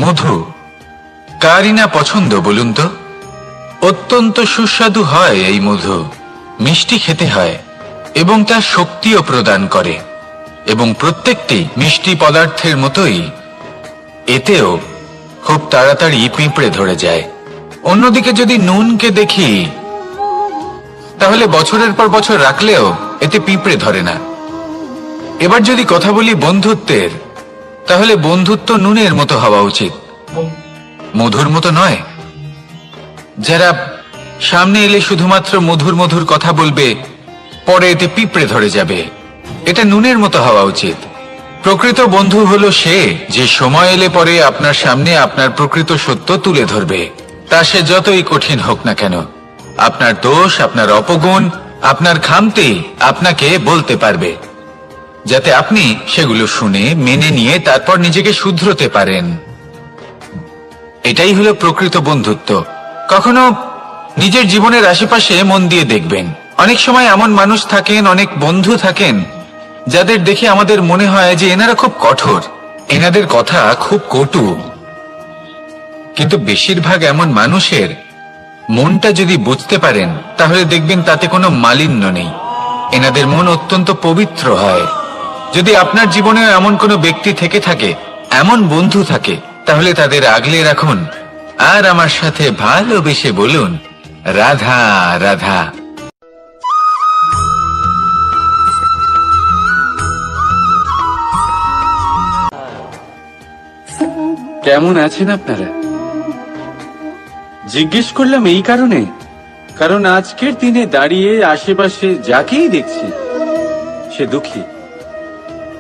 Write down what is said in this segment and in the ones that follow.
মধু কারই না পছন্দ বলুন তো? অত্যন্ত সুস্বাদু হয় এই মধু, মিষ্টি খেতে হয় এবং তা শক্তিও প্রদান করে, এবং প্রত্যেকটি মিষ্টি পদার্থের মতোই এতেও খুব তাড়াতাড়ি পিঁপড়ে ধরে যায়। অন্যদিকে যদি নুনকে দেখি, তাহলে বছরের পর বছর রাখলেও এতে পিঁপড়ে ধরে না। এবার যদি কথা বলি বন্ধুত্বের, তাহলে বন্ধুত্ব নুনের মতো হওয়া উচিত, মধুর মতো নয়। যারা সামনে এলে শুধুমাত্র মধুর মধুর কথা বলবে, পরে এতে পিঁপড়ে ধরে যাবে, এটা নুনের মতো হওয়া উচিত। প্রকৃত বন্ধু হলো সে যে সময় এলে পরে আপনার সামনে আপনার প্রকৃত সত্য তুলে ধরবে, তা সে যতই কঠিন হোক না কেন। আপনার দোষ, আপনার অপগুণ, আপনার খামতি আপনাকে বলতে পারবে, যাতে আপনি সেগুলো শুনে মেনে নিয়ে তারপর নিজেকে শুধরোতে পারেন। এটাই হলো প্রকৃত বন্ধুত্ব। কখনো নিজের জীবনের আশেপাশে মন দিয়ে দেখবেন, অনেক সময় এমন মানুষ থাকেন, অনেক বন্ধু থাকেন, যাদের দেখে আমাদের মনে হয় যে এনারা খুব কঠোর, এনাদের কথা খুব কটু। কিন্তু বেশিরভাগ এমন মানুষের মনটা যদি বুঝতে পারেন, তাহলে দেখবেন তাতে কোনো মালিন্য নেই, এনাদের মন অত্যন্ত পবিত্র হয়। যদি আপনার জীবনেও এমন কোনো ব্যক্তি থেকে থাকে, এমন বন্ধু থাকে, তাহলে তাদের আগলে রাখুন আর আমার সাথে ভালোবেসে বলুন, রাধা রাধা। কেমন আছেন আপনারা? জিজ্ঞেস করলাম এই কারণে, কারণ আজকের দিনে দাঁড়িয়ে আশেপাশে যাকেই দেখছি সে দুঃখী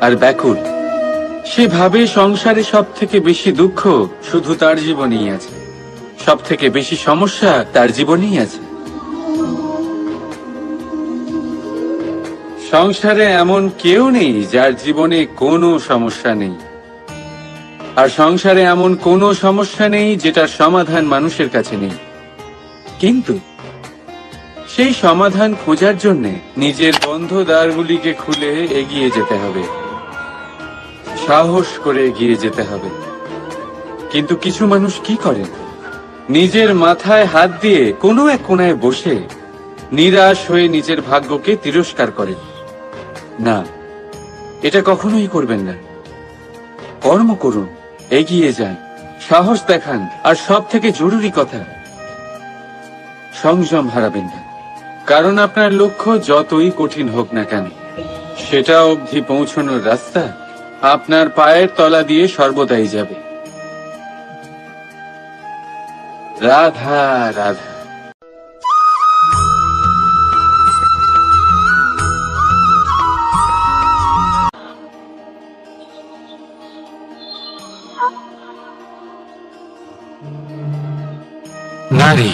আর ব্যাকুল। সে ভাবে সংসারে সব থেকে বেশি দুঃখ শুধু তার জীবনেই আছে, সব থেকে বেশি সমস্যা তার জীবনেই আছে। সংসারে এমন কেউ নেই যার জীবনে কোনো সমস্যা নেই, আর সংসারে এমন কোনো সমস্যা নেই যেটার সমাধান মানুষের কাছে নেই। কিন্তু সেই সমাধান খোঁজার জন্য নিজের বন্ধ দ্বারগুলিকে খুলে এগিয়ে যেতে হবে, সাহস করে এগিয়ে যেতে হবে। কিন্তু কিছু মানুষ কি করেন, নিজের মাথায় হাত দিয়ে কোনো এক কোণায় বসে নিরাশ হয়ে নিজের ভাগ্যকে তিরস্কার করেন। না, এটা কখনোই করবেন না। কর্ম করুন, এগিয়ে যান, সাহস দেখান, আর সব থেকে জরুরি কথা, সংযম হারাবেন না। কারণ আপনার লক্ষ্য যতই কঠিন হোক না কেন, সেটা অবধি পৌঁছানোর রাস্তা আপনার পায়ের তলা দিয়ে সর্বদাই যাবে। রাধা রাধা। নারী,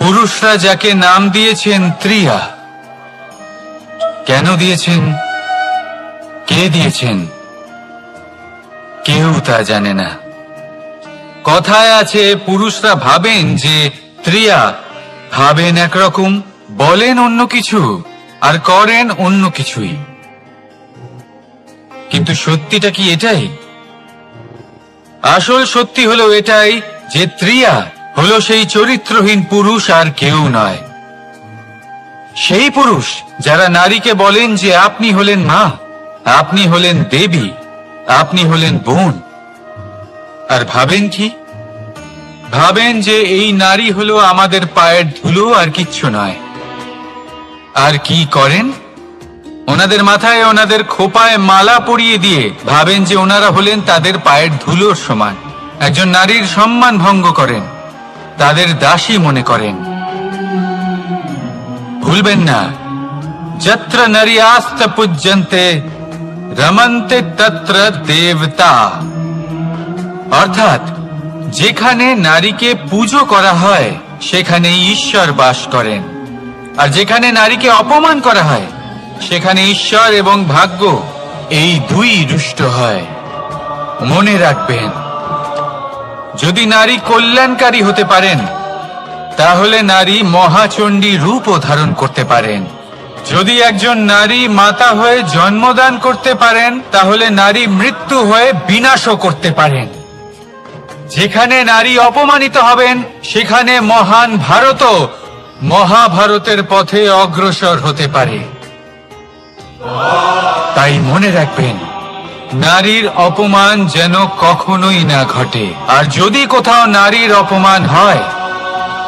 পুরুষরা যাকে নাম দিয়েছেন ত্রিয়া, কেন দিয়েছেন, কে দিয়েছেন, কেউ তা জানে না। কথায় আছে, পুরুষরা ভাবেন যে ত্রিয়া, ভাবেন একরকম, বলেন অন্য কিছু, আর করেন অন্য কিছুই। কিন্তু সত্যিটা কি এটাই? আসল সত্যি হলো এটাই যে ত্রিয়া হলো সেই চরিত্রহীন পুরুষ, আর কেউ নয়। সেই পুরুষ যারা নারীকে বলেন যে আপনি হলেন মা, আপনি হলেন দেবী, আপনি হলেন বোন, আর ভাবেন কি? ভাবেন যে এই নারী হলো আমাদের পায়ের ধুলো, আর কিচ্ছু নয়। আর কি করেন? ওনাদের মাথায়, ওনাদের খোপায় মালা পরিয়ে দিয়ে ভাবেন যে ওনারা হলেন তাদের পায়ের ধুলোর সমান। একজন নারীর সম্মান ভঙ্গ করেন, তাদের দাসী মনে করেন। ভুলবেন না, যত্র নারীয়াস্ত পূজ্যন্তে রমন্তে তত্র দেবতা। অর্থাৎ যেখানে নারীকে পুজো করা হয় সেখানে ঈশ্বর বাস করেন, আর যেখানে নারীকে অপমান করা হয় সেখানে ঈশ্বর এবং ভাগ্য এই দুই রুষ্ট হয়। মনে রাখবেন, যদি নারী কল্যাণকারী হতে পারেন তাহলে নারী মহাচণ্ডী রূপও ধারণ করতে পারেন। যদি একজন নারী মাতা হয়ে জন্মদান করতে পারেন, তাহলে নারী মৃত্যু হয়ে বিনাশও করতে পারেন। যেখানে নারী অপমানিত হবেন, সেখানে মহান ভারতও মহাভারতের পথে অগ্রসর হতে পারে। তাই মনে রাখবেন, নারীর অপমান যেন কখনোই না ঘটে। আর যদি কোথাও নারীর অপমান হয়,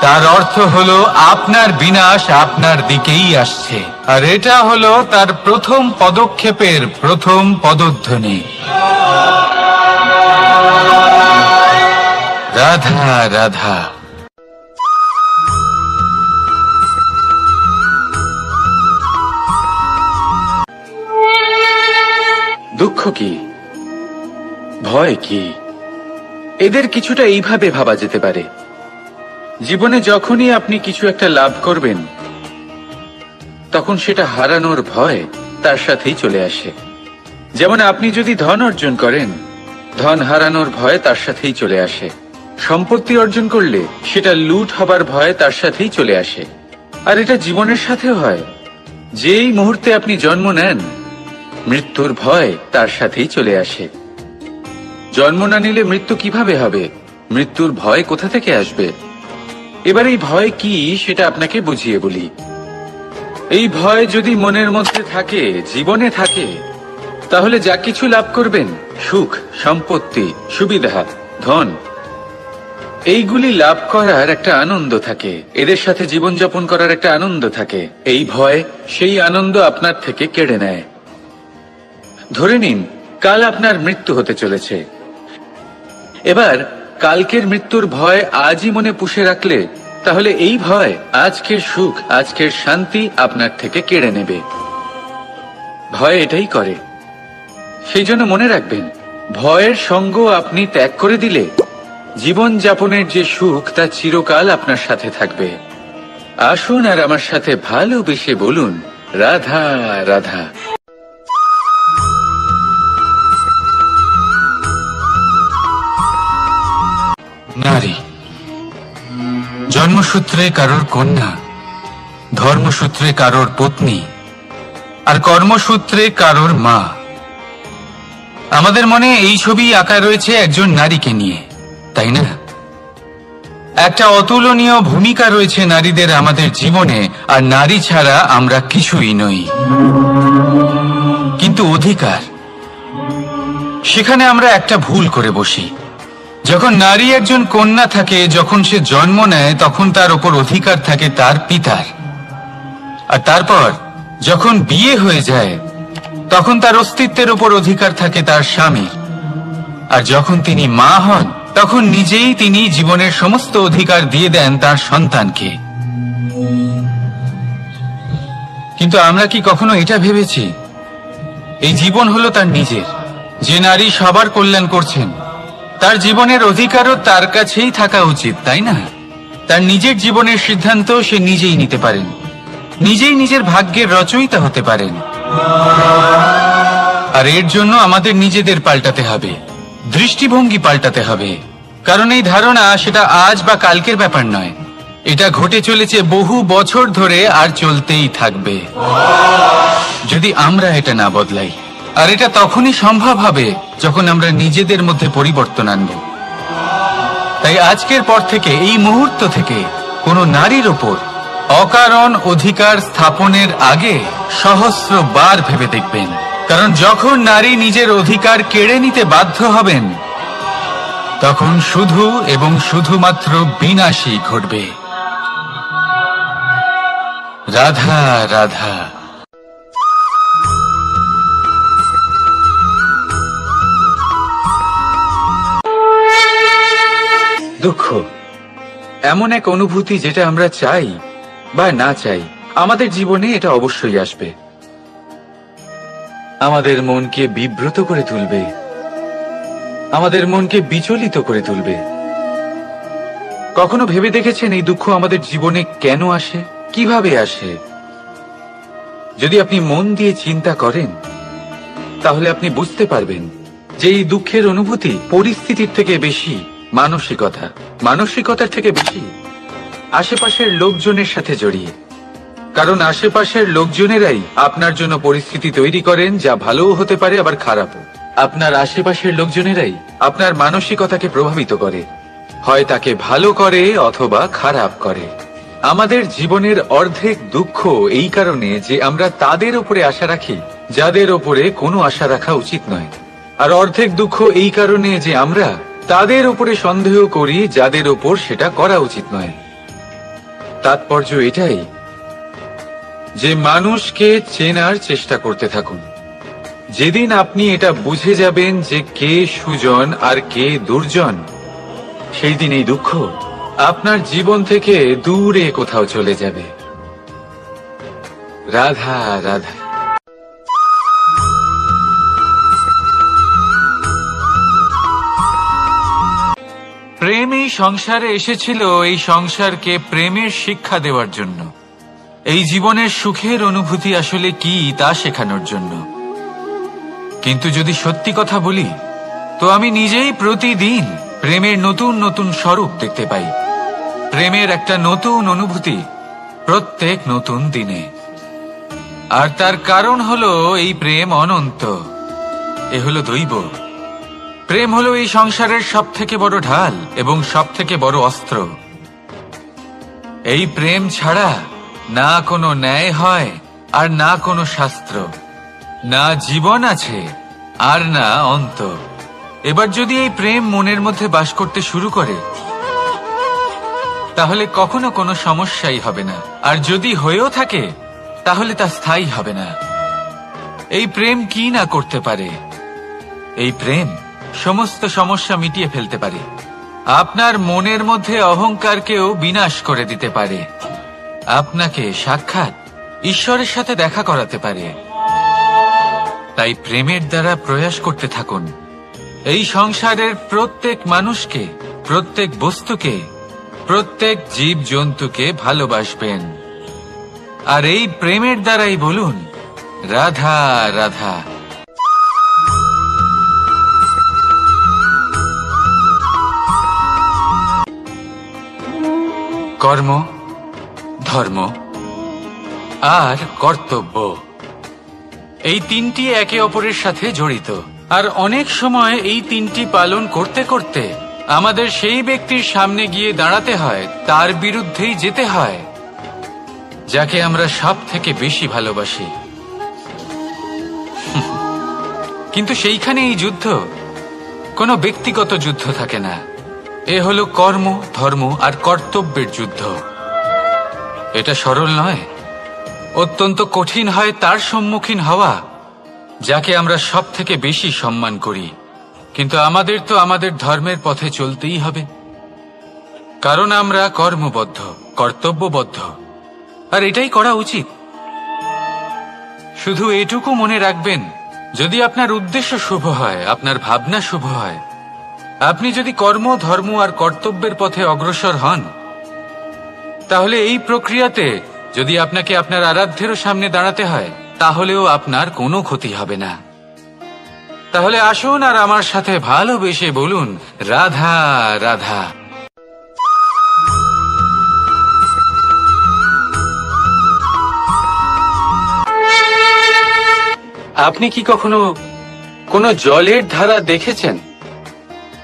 তার অর্থ হলো আপনার বিনাশ আপনার দিকেই আসছে। আর এটা হলো তার প্রথম পদক্ষেপের প্রথম পদধ্বনি। রাধা রাধা। দুঃখ কি, ভয় কি, এদের কিছুটা এইভাবে ভাবা যেতে পারে। জীবনে যখনই আপনি কিছু একটা লাভ করবেন, তখন সেটা হারানোর ভয় তার সাথেই চলে আসে। যেমন আপনি যদি ধন অর্জন করেন, ধন হারানোর ভয় তার সাথেই চলে আসে। সম্পত্তি অর্জন করলে সেটা লুট হবার ভয় তার সাথেই চলে আসে। আর এটা জীবনের সাথেও হয়। যেই মুহূর্তে আপনি জন্ম নেন, মৃত্যুর ভয় তার সাথেই চলে আসে। জন্ম না নিলে মৃত্যু কিভাবে হবে? মৃত্যুর ভয় কোথা থেকে আসবে? এবার এই ভয় কি সেটা আপনাকে বুঝিয়ে বলি। এই ভয় যদি মনের মধ্যে থাকে, জীবনে থাকে, তাহলে যা কিছু লাভ করবেন, সুখ, সম্পত্তি, সুবিধা, ধন, এইগুলি লাভ করার একটা আনন্দ থাকে। এদের সাথে জীবনযাপন করার একটা আনন্দ থাকে। এই ভয় সেই আনন্দ আপনার থেকে কেড়ে নেয়। ধরে নিন কাল আপনার মৃত্যু হতে চলেছে। এবার কালকের মৃত্যুর ভয় আজই মনে পুষে রাখলে, তাহলে এই ভয় আজকের সুখ, আজকের শান্তি আপনার থেকে কেড়ে নেবে। ভয় এটাই করে। সেই জন্য মনে রাখবেন, ভয়ের সঙ্গ আপনি ত্যাগ করে দিলে জীবন যাপনের যে সুখ তা চিরকাল আপনার সাথে থাকবে। আসুন আর আমার সাথে ভালোবেসে বলুন, রাধা রাধা। নারী জন্মসূত্রে কারোর কন্যা, ধর্মসূত্রে কারোর পত্নী, আর কর্মসূত্রে কারোর মা। আমাদের মনে এই ছবি আঁকা রয়েছে একজন নারীকে নিয়ে, তাই না? একটা অতুলনীয় ভূমিকা রয়েছে নারীদের আমাদের জীবনে, আর নারী ছাড়া আমরা কিছুই নই। কিন্তু অধিকার, সেখানে আমরা একটা ভুল করে বসি। যখন নারী একজন কন্যা থাকে, যখন সে জন্ম নেয়, তখন তার ওপর অধিকার থাকে তার পিতার। আর তারপর যখন বিয়ে হয়ে যায়, তখন তার অস্তিত্বের ওপর অধিকার থাকে তার স্বামীর। আর যখন তিনি মা হন, তখন নিজেই তিনি জীবনের সমস্ত অধিকার দিয়ে দেন তার সন্তানকে। কিন্তু আমরা কি কখনো এটা ভেবেছি, এই জীবন হলো তার নিজের? যে নারী সবার কল্যাণ করছেন, তার জীবনের অধিকারও তার কাছেই থাকা উচিত, তাই না? তার নিজের জীবনের সিদ্ধান্ত সে নিজেই নিতে পারেন, নিজেই নিজের ভাগ্যের রচয়িতা হতে পারেন। আর এর জন্য আমাদের নিজেদের পাল্টাতে হবে, দৃষ্টিভঙ্গি পাল্টাতে হবে। কারণ এই ধারণা সেটা আজ বা কালকের ব্যাপার নয়, এটা ঘটে চলেছে বহু বছর ধরে, আর চলতেই থাকবে যদি আমরা এটা না বদলাই। আর এটা তখনই সম্ভব হবে যখন আমরা নিজেদের মধ্যে পরিবর্তন আনব। তাই আজকের পর থেকে, এই মুহূর্ত থেকে, কোনো নারীর ওপর অকারণ অধিকার স্থাপনের আগে সহস্রবার ভেবে দেখবেন। কারণ যখন নারী নিজের অধিকার কেড়ে নিতে বাধ্য হবেন, তখন শুধু এবং শুধুমাত্র বিনাশই ঘটবে। রাধা রাধা। দুঃখ এমন এক অনুভূতি, যেটা আমরা চাই বা না চাই, আমাদের জীবনে এটা অবশ্যই আসবে। আমাদের মনকে বিব্রত করে তুলবে, আমাদের মনকে বিচলিত করে তুলবে। কখনো ভেবে দেখেছেন এই দুঃখ আমাদের জীবনে কেন আসে, কিভাবে আসে? যদি আপনি মন দিয়ে চিন্তা করেন, তাহলে আপনি বুঝতে পারবেন যে এই দুঃখের অনুভূতি পরিস্থিতির থেকে বেশি মানসিকতার থেকে বেশি আশেপাশের লোকজনের সাথে জড়িয়ে। কারণ আশেপাশের লোকজনেরাই আপনার জন্য পরিস্থিতি তৈরি করেন, যা ভালোও হতে পারে আবার খারাপও। আপনার আশেপাশের লোকজনেরাই আপনার মানসিকতাকে প্রভাবিত করে, হয় তাকে ভালো করে অথবা খারাপ করে। আমাদের জীবনের অর্ধেক দুঃখ এই কারণে যে আমরা তাদের উপরে আশা রাখি যাদের উপরে কোনো আশা রাখা উচিত নয়, আর অর্ধেক দুঃখ এই কারণে যে আমরা তাদের উপরে সন্দেহ করি যাদের উপর সেটা করা উচিত নয়। তাৎপর্য এটাই যে মানুষকে চেনার চেষ্টা করতে থাকুন। যেদিন আপনি এটা বুঝে যাবেন যে কে সুজন আর কে দুর্জন, সেই দিন এই দুঃখ আপনার জীবন থেকে দূরে কোথাও চলে যাবে। রাধা রাধা। প্রেম এই সংসারে এসেছিল এই সংসারকে প্রেমের শিক্ষা দেওয়ার জন্য, এই জীবনের সুখের অনুভূতি আসলে কি তা শেখানোর জন্য। কিন্তু যদি সত্যি কথা বলি, তো আমি নিজেই প্রতিদিন প্রেমের নতুন নতুন স্বরূপ দেখতে পাই, প্রেমের একটা নতুন অনুভূতি প্রত্যেক নতুন দিনে। আর তার কারণ হলো এই প্রেম অনন্ত, এ হলো দৈব। প্রেম হলো এই সংসারের সব থেকে বড় ঢাল এবং সব থেকে বড় অস্ত্র। এই প্রেম ছাড়া না কোনো ন্যায় হয় আর না কোনো শাস্ত্র, না জীবন আছে আর না অন্ত। এবার যদি এই প্রেম মনের মধ্যে বাস করতে শুরু করে, তাহলে কখনো কোনো সমস্যাই হবে না, আর যদি হয়েও থাকে তাহলে তা স্থায়ী হবে না। এই প্রেম কি না করতে পারে? এই প্রেম সমস্ত সমস্যা মিটিয়ে ফেলতে পারে, আপনার মনের মধ্যে অহংকারকেও বিনাশ করে দিতে পারে, আপনাকে সাক্ষাৎ ঈশ্বরের সাথে দেখা করাতে পারে। তাই প্রেমের দ্বারা প্রয়াস করতে থাকুন এই সংসারের প্রত্যেক মানুষকে, প্রত্যেক বস্তুকে, প্রত্যেক জীব জন্তুকে ভালোবাসবেন। আর এই প্রেমের দ্বারাই বলুন রাধা রাধা। কর্ম, ধর্ম আর কর্তব্য, এই তিনটি একে অপরের সাথে জড়িত। আর অনেক সময় এই তিনটি পালন করতে করতে আমাদের সেই ব্যক্তির সামনে গিয়ে দাঁড়াতে হয়, তার বিরুদ্ধেই যেতে হয় যাকে আমরা সব থেকে বেশি ভালোবাসি। কিন্তু সেইখানে এই যুদ্ধ কোনো ব্যক্তিগত যুদ্ধ থাকে না, এ হলো কর্ম, ধর্ম আর কর্তব্যের যুদ্ধ। এটা সরল নয়, অত্যন্ত কঠিন হয় তার সম্মুখীন হওয়া যাকে আমরা সব থেকে বেশি সম্মান করি। কিন্তু আমাদের তো আমাদের ধর্মের পথে চলতেই হবে, কারণ আমরা কর্মবদ্ধ, কর্তব্যবদ্ধ, আর এটাই করা উচিত। শুধু এটুকু মনে রাখবেন, যদি আপনার উদ্দেশ্য শুভ হয়, আপনার ভাবনা শুভ হয়, আপনি যদি কর্ম, ধর্ম আর কর্তব্যের পথে অগ্রসর হন, তাহলে এই প্রক্রিয়াতে যদি আপনাকে আপনার আরাধ্যেরও সামনে দাঁড়াতে হয়, তাহলেও আপনার কোনো ক্ষতি হবে না। তাহলে আসুন আর আমার সাথে ভালোবেসে বলুন রাধা রাধা। আপনি কি কখনো কোনো জলের ধারা দেখেছেন?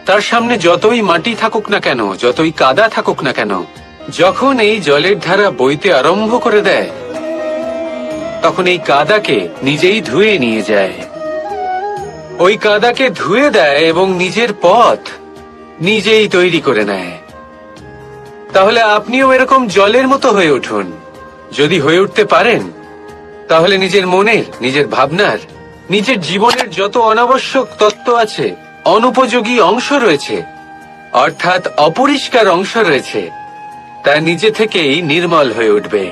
তার সামনে যতই মাটি থাকুক না কেন, যতই কাদা থাকুক না কেন, যখন এই জলের ধারা বইতে আরম্ভ করে দেয়, তখন এই কাদাকে নিজেই ধুয়ে নিয়ে যায়। ওই কাদাকে ধুয়ে দেয় এবং নিজের পথ নিজেই তৈরি করে নেয়। তাহলে আপনিও এরকম জলের মতো হয়ে উঠুন। যদি হয়ে উঠতে পারেন, তাহলে নিজের মনের, নিজের ভাবনার, নিজের জীবনের যত অনাবশ্যক তত্ত্ব আছে, অনুপযোগী অংশ রয়েছে, অর্থাৎ অপরিষ্কার অংশ রয়েছে, তা নিজে থেকেই নির্মল হয়ে উঠবে।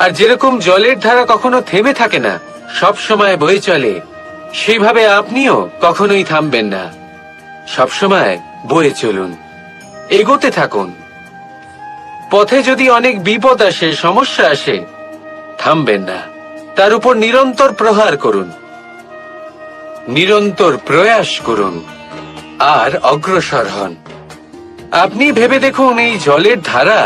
আর যেরকম জলের ধারা কখনো থেমে থাকে না, সব সময় বয়ে চলে, সেইভাবে আপনিও কখনোই থামবেন না। সবসময় বয়ে চলুন, এগোতে থাকুন। পথে যদি অনেক বিপদ আসে, সমস্যা আসে, থামবেন না, তার উপর নিরন্তর প্রহার করুন, নিরন্তর প্রয়াস করুন আর অগ্রসর হন। আপনি ভেবে দেখুন, এই জলের ধারা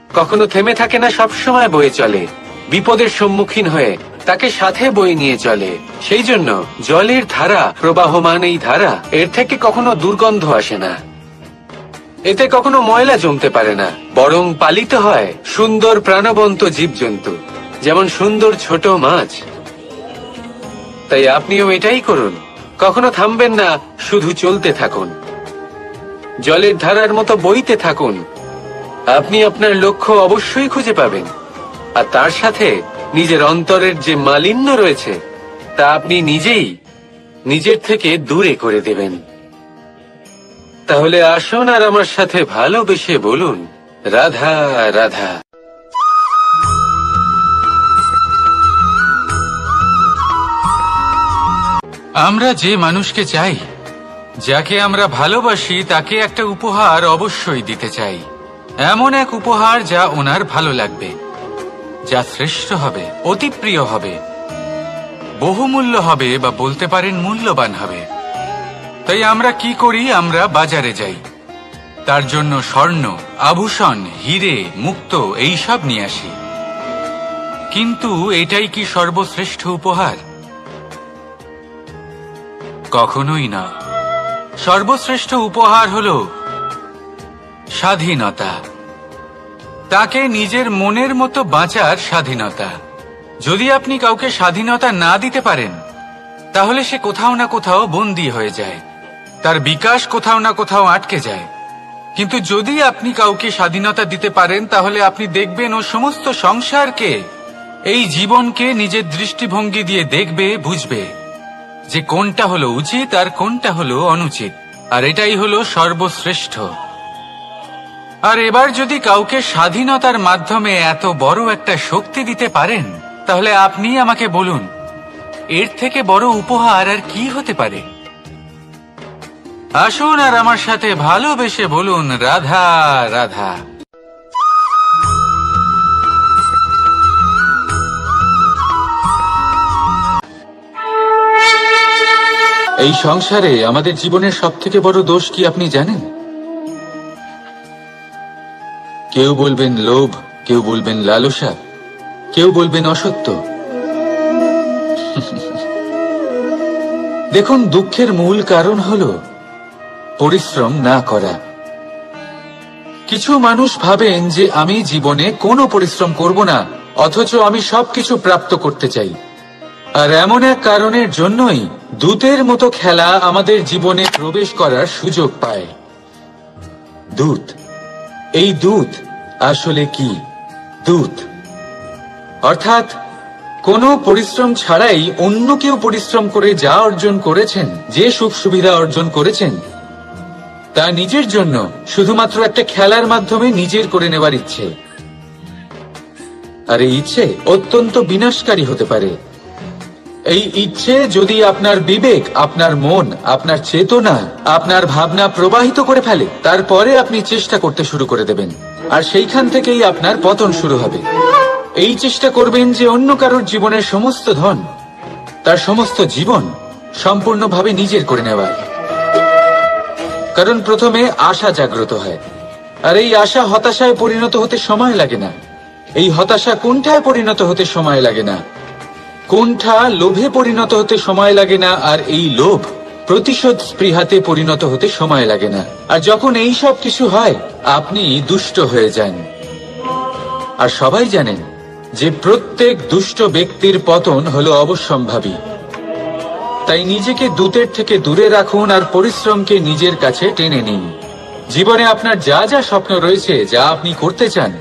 কখনো থেমে থাকে না, সবসময় বয়ে চলে। বিপদের সম্মুখীন হয়ে তাকে সাথে বয়ে নিয়ে চলে। সেই জন্য জলের ধারা, প্রবাহমান এই ধারা, এর থেকে কখনো দুর্গন্ধ আসে না, এতে কখনো ময়লা জমতে পারে না, বরং পালিত হয় সুন্দর প্রাণবন্ত জীবজন্তু, যেমন সুন্দর ছোট মাছ। তাই আপনিও এটাই করুন, কখনো থামবেন না, শুধু চলতে থাকুন, জলের ধারার মতো বইতে থাকুন। আপনি আপনার লক্ষ্য অবশ্যই খুঁজে পাবেন, আর তার সাথে নিজের অন্তরের যে মালিন্য রয়েছে তা আপনি নিজেই নিজের থেকে দূরে করে দেবেন। তাহলে আসুন আর আমার সাথে ভালোবেসে বলুন, রাধা রাধা। আমরা যে মানুষকে চাই, যাকে আমরা ভালোবাসি, তাকে একটা উপহার অবশ্যই দিতে চাই। এমন এক উপহার যা ওনার ভালো লাগবে, যা শ্রেষ্ঠ হবে, অতি প্রিয় হবে, বহুমূল্য হবে, বা বলতে পারেন মূল্যবান হবে। তাই আমরা কি করি? আমরা বাজারে যাই, তার জন্য স্বর্ণ, আভূষণ, হিরে, মুক্ত এইসব নিয়ে আসি। কিন্তু এটাই কি সর্বশ্রেষ্ঠ উপহার? কখনোই না। সর্বশ্রেষ্ঠ উপহার হলো স্বাধীনতা, তাকে নিজের মনের মতো বাঁচার স্বাধীনতা। যদি আপনি কাউকে স্বাধীনতা না দিতে পারেন, তাহলে সে কোথাও না কোথাও বন্দী হয়ে যায়, তার বিকাশ কোথাও না কোথাও আটকে যায়। কিন্তু যদি আপনি কাউকে স্বাধীনতা দিতে পারেন, তাহলে আপনি দেখবেন ও সমস্ত সংসারকে, এই জীবনকে নিজের দৃষ্টিভঙ্গি দিয়ে দেখবে, বুঝবে যে কোনটা হলো উচিত আর কোনটা হলো অনুচিত, আর এটাই হলো সর্বশ্রেষ্ঠ। আর এবার যদি কাউকে স্বাধীনতার মাধ্যমে এত বড় একটা শক্তি দিতে পারেন, তাহলে আপনি আমাকে বলুন, এর থেকে বড় উপহার আর কি হতে পারে? আসুন আর আমার সাথে ভালোবেসে বলুন, রাধা রাধা। এই সংসারে আমাদের জীবনের সবথেকে বড় দোষ কি আপনি জানেন? কেউ বলবেন লোভ, কেউ বলবেন লালসা, কেউ বলবেন অসত্য। দেখুন, দুঃখের মূল কারণ হলো পরিশ্রম না করা। কিছু মানুষ ভাবেন যে আমি জীবনে কোনো পরিশ্রম করব না, অথচ আমি সবকিছু প্রাপ্ত করতে চাই। আর এমন এক কারণের জন্যই দূতের মতো খেলা আমাদের জীবনে প্রবেশ করার সুযোগ পায়। দূত। এই দূত আসলে কি? দূত অর্থাৎ কোনো পরিশ্রম ছাড়াই অন্য কেউ পরিশ্রম করে যা অর্জন করেছেন, যে সুখ সুবিধা অর্জন করেছেন, তা নিজের জন্য শুধুমাত্র একটা খেলার মাধ্যমে নিজের করে নেওয়ার ইচ্ছে। আর এই ইচ্ছে অত্যন্ত বিনাশকারী হতে পারে। এই ইচ্ছে যদি আপনার বিবেক, আপনার মন, আপনার চেতনা, আপনার ভাবনা প্রবাহিত করে ফেলে, তারপরে আপনি চেষ্টা করতে শুরু করে দেবেন, আর সেইখান থেকেই আপনার পতন শুরু হবে। এই চেষ্টা করবেন যে অন্য কারোর জীবনের সমস্ত ধন, তার সমস্ত জীবন সম্পূর্ণভাবে নিজের করে নেওয়ার। কারণ প্রথমে আশা জাগ্রত হয়, আর এই আশা হতাশায় পরিণত হতে সময় লাগে না। এই হতাশা কুণ্ঠায় পরিণত হতে সময় লাগে না, কুণ্ঠা লোভে পরিণত হতে সময় লাগে না, আর এই লোভ প্রতিশোধ স্পৃহাতে পরিণত হতে সময় লাগে না। আর যখন এই সব কিছু হয়, আপনি দুষ্ট হয়ে যান। আর সবাই জানেন যে প্রত্যেক দুষ্ট ব্যক্তির পতন হলো অবশ্যম্ভাবী। তাই নিজেকে দূতের থেকে দূরে রাখুন আর পরিশ্রমকে নিজের কাছে টেনে নিন। জীবনে আপনার যা যা স্বপ্ন রয়েছে, যা আপনি করতে চান,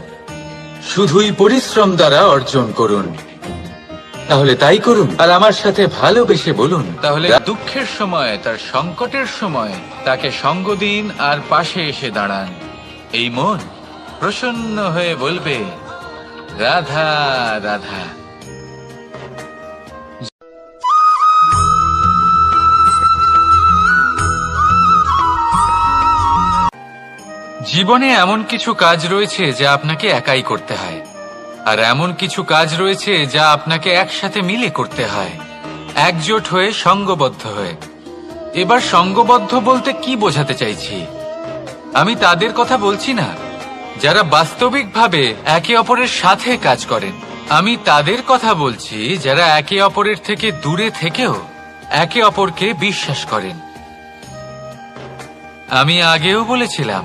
শুধুই পরিশ্রম দ্বারা অর্জন করুন। তাহলে তাই করুন, আর আমার সাথে ভালোবেসে বলুন, তাহলে দুঃখের সময়, তার সংকটের সময় তাকে সঙ্গ দিন আর পাশে এসে দাঁড়ান। এই মন প্রসন্ন হয়ে বলবে, রাধা রাধা। জীবনে এমন কিছু কাজ রয়েছে যা আপনাকে একাই করতে হয়, আর এমন কিছু কাজ রয়েছে যা আপনাকে একসাথে মিলে করতে হয়, একজোট হয়ে, সঙ্গবদ্ধ হয়ে। এবার সঙ্গবদ্ধ বলতে কি বোঝাতে চাইছি? আমি তাদের কথা বলছি না যারা বাস্তবিকভাবে একে অপরের সাথে কাজ করেন। আমি তাদের কথা বলছি যারা একে অপরের থেকে দূরে থেকেও একে অপরকে বিশ্বাস করেন। আমি আগেও বলেছিলাম,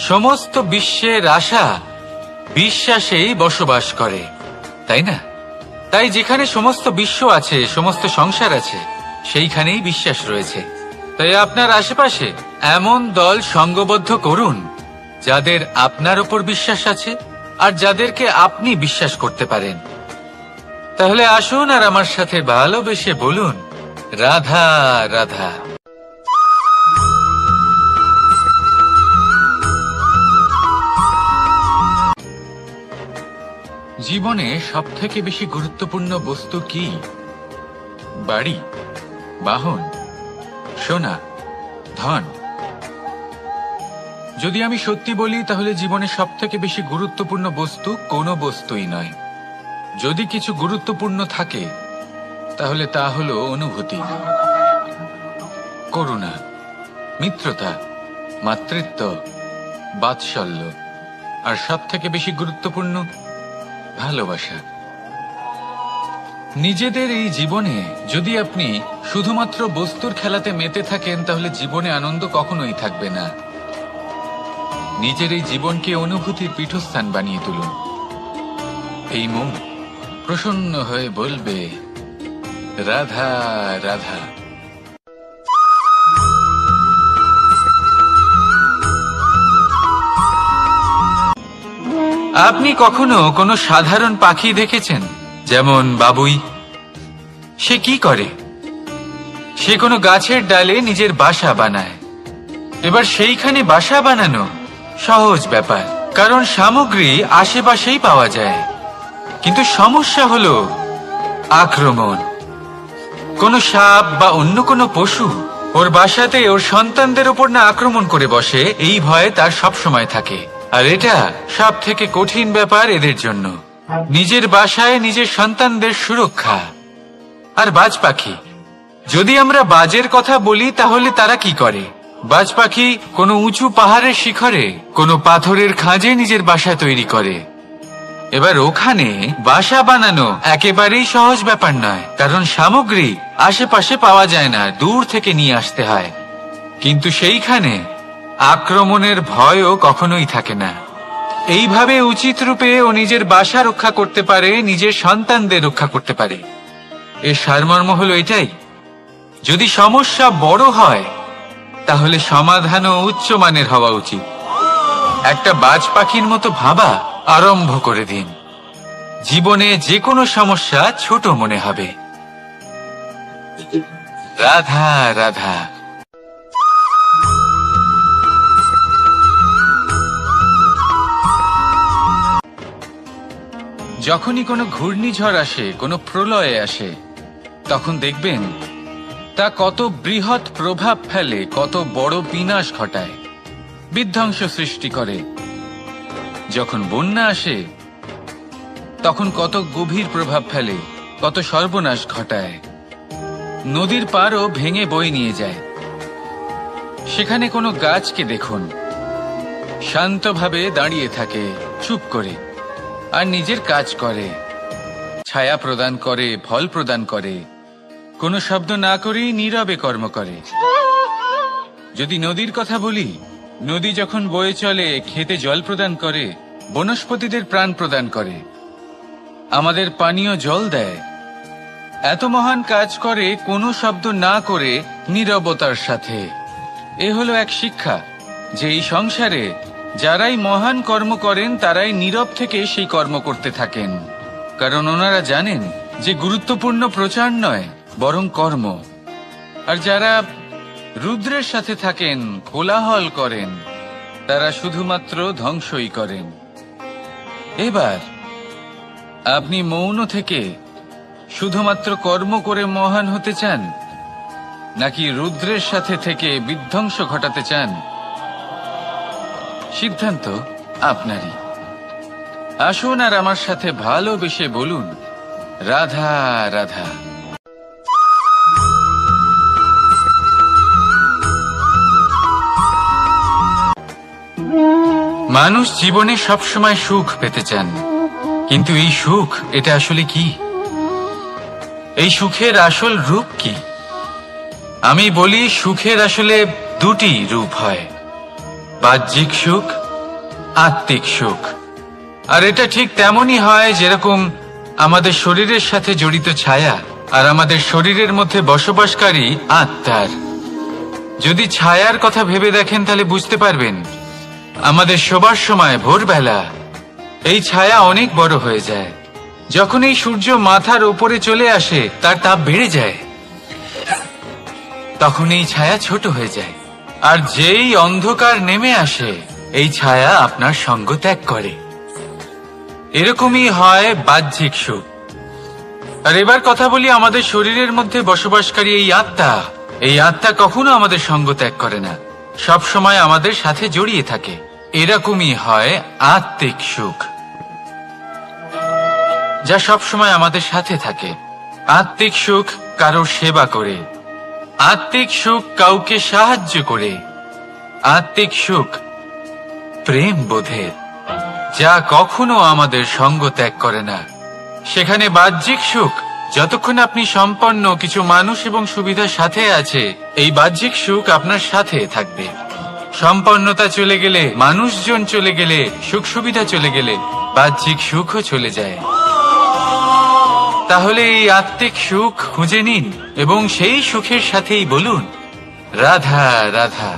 সমস্ত বিশ্বের আশা বিশ্বাসেই বসবাস করে, তাই না? তাই যেখানে সমস্ত বিশ্ব আছে, সমস্ত সংসার আছে, সেইখানেই বিশ্বাস রয়েছে। তাই আপনার আশেপাশে এমন দল সঙ্গবদ্ধ করুন যাদের আপনার ওপর বিশ্বাস আছে আর যাদেরকে আপনি বিশ্বাস করতে পারেন। তাহলে আসুন আর আমার সাথে ভালোবেসে বলুন, রাধা রাধা। জীবনে সবথেকে বেশি গুরুত্বপূর্ণ বস্তু কি? বাড়ি, বাহন, সোনা, ধন। যদি আমি সত্যি বলি তাহলে জীবনে সবথেকে বেশি গুরুত্বপূর্ণ বস্তু কোনো বস্তুই নয়। যদি কিছু গুরুত্বপূর্ণ থাকে তাহলে তা হলো অনুভূতি, করুণা, মিত্রতা, মাতৃত্ব, বাৎসল্য, আর সবথেকে বেশি গুরুত্বপূর্ণ ভালোবাসা। নিজেদের এই জীবনে যদি আপনি শুধুমাত্র বস্তুর খেলাতে মেতে থাকেন তাহলে জীবনে আনন্দ কখনোই থাকবে না। নিজের এই জীবনকে অনুভূতির পীঠস্থান বানিয়ে তুলুন। এই মন প্রসন্ন হয়ে বলবে, রাধা রাধা। আপনি কখনো কোনো সাধারণ পাখি দেখেছেন? যেমন বাবুই। সে কি করে? সে কোনো গাছের ডালে নিজের বাসা বানায়। এবার সেইখানে বাসা বানানো সহজ ব্যাপার, কারণ সামগ্রী আশেপাশেই পাওয়া যায়। কিন্তু সমস্যা হলো আক্রমণ। কোনো সাপ বা অন্য কোনো পশু ওর বাসাতে ওর সন্তানদের ওপর না আক্রমণ করে বসে, এই ভয়ে তার সব সময় থাকে। আর এটা সব থেকে কঠিন ব্যাপার এদের জন্য, নিজের বাসায় নিজের সন্তানদের সুরক্ষা। আর বাজ পাখি, যদি আমরা বাজের কথা বলি তাহলে তারা কি করে? বাজ পাখি কোনো উঁচু পাহাড়ের শিখরে, কোনো পাথরের খাঁজে নিজের বাসা তৈরি করে। এবার ওখানে বাসা বানানো একেবারেই সহজ ব্যাপার নয়, কারণ সামগ্রী আশেপাশে পাওয়া যায় না, দূর থেকে নিয়ে আসতে হয়। কিন্তু সেইখানে আক্রমণের ভয়ও কখনোই থাকে না। এইভাবে উচিত রূপে ও নিজের বাসা রক্ষা করতে পারে, নিজের সন্তানদের রক্ষা করতে পারে। এর সারমর্ম হলো এটাই, যদি সমস্যা বড় হয় তাহলে সমাধানও উচ্চমানের হওয়া উচিত। একটা বাজ পাখির মতো ভাবা আরম্ভ করে দিন। জীবনে যে কোনো সমস্যা ছোট মনে হবে। রাধা রাধা। যখনই কোনো ঘূর্ণিঝড় আসে, কোনো প্রলয়ে আসে, তখন দেখবেন তা কত বৃহৎ প্রভাব ফেলে, কত বড় বিনাশ ঘটায়, বিধ্বংস সৃষ্টি করে। যখন বন্যা আসে তখন কত গভীর প্রভাব ফেলে, কত সর্বনাশ ঘটায়। নদীর পাড়ও ভেঙে বয়ে নিয়ে যায়। সেখানে কোনো গাছকে দেখুন, শান্তভাবে দাঁড়িয়ে থাকে, চুপ করে, আর নিজের কাজ করে, ছায়া প্রদান করে, ফল প্রদান করে, কোনো শব্দ না করেই নীরবে কর্ম করে। যদি নদীর কথা বলি, নদী যখন বয়ে চলে খেতে জল প্রদান করে, বনস্পতিদের প্রাণ প্রদান করে, আমাদের পানীয় জল দেয়। এত মহান কাজ করে কোনো শব্দ না করে, নীরবতার সাথে। এ হলো এক শিক্ষা যে এই সংসারে যারাই মহান কর্ম করেন তারাই নীরব থেকে সেই কর্ম করতে থাকেন, কারণ ওনারা জানেন যে গুরুত্বপূর্ণ প্রচার নয় বরং কর্ম। আর যারা রুদ্রের সাথে থাকেন, কোলাহল করেন, তারা শুধুমাত্র ধ্বংসই করেন। এবার আপনি মৌন থেকে শুধুমাত্র কর্ম করে মহান হতে চান, নাকি রুদ্রের সাথে থেকে বিধ্বংস ঘটাতে চান? সিদ্ধান্ত আপনারই। আসুন আর আমার সাথে ভালোবেসে বলুন, রাধা রাধা। মানুষ জীবনে সবসময় সুখ পেতে চান, কিন্তু এই সুখ এটা আসলে কি? এই সুখের আসল রূপ কি? আমি বলি সুখের আসলে দুটি রূপ হয়, বাহ্যিক সুখ, আত্মিক সুখ। আর এটা ঠিক তেমনই হয় যেরকম আমাদের শরীরের সাথে জড়িত ছায়া আর আমাদের শরীরের মধ্যে বসবাসকারী আত্মার। যদি ছায়ার কথা ভেবে দেখেন তাহলে বুঝতে পারবেন আমাদের শোবার সময় ভোরবেলা এই ছায়া অনেক বড় হয়ে যায়। যখন এই সূর্য মাথার উপরে চলে আসে তার তাপ বেড়ে যায়, তখন এই ছায়া ছোট হয়ে যায়। আর যেই অন্ধকার নেমে আসে এই ছায়া আপনার সঙ্গ ত্যাগ করে। এরকমই হয় বাহ্যিক সুখ। আর এবার কথা বলি আমাদের শরীরের মধ্যে বসবাসকারী এই আত্মা। এই আত্মা কখনো আমাদের সঙ্গ ত্যাগ করে না, সব সময় আমাদের সাথে জড়িয়ে থাকে। এরকমই হয় আত্মিক সুখ, যা সব সময় আমাদের সাথে থাকে। আত্মিক সুখ কারোর সেবা করে, আত্মিক সুখ কাউকে সাহায্য করে, আত্মিক সুখ প্রেম বোধের, যা কখনো আমাদের সঙ্গ ত্যাগ করে না। সেখানে বাহ্যিক সুখ, যতক্ষণ আপনি সম্পন্ন কিছু মানুষ এবং সুবিধার সাথে আছে, এই বাহ্যিক সুখ আপনার সাথে থাকবে। সম্পন্নতা চলে গেলে, মানুষজন চলে গেলে, সুখ সুবিধা চলে গেলে বাহ্যিক সুখও চলে যায়। তাহলে এই আত্মিক সুখ খুঁজে নিন এবং সেই সুখের সাথেই বলুন রাধা রাধা।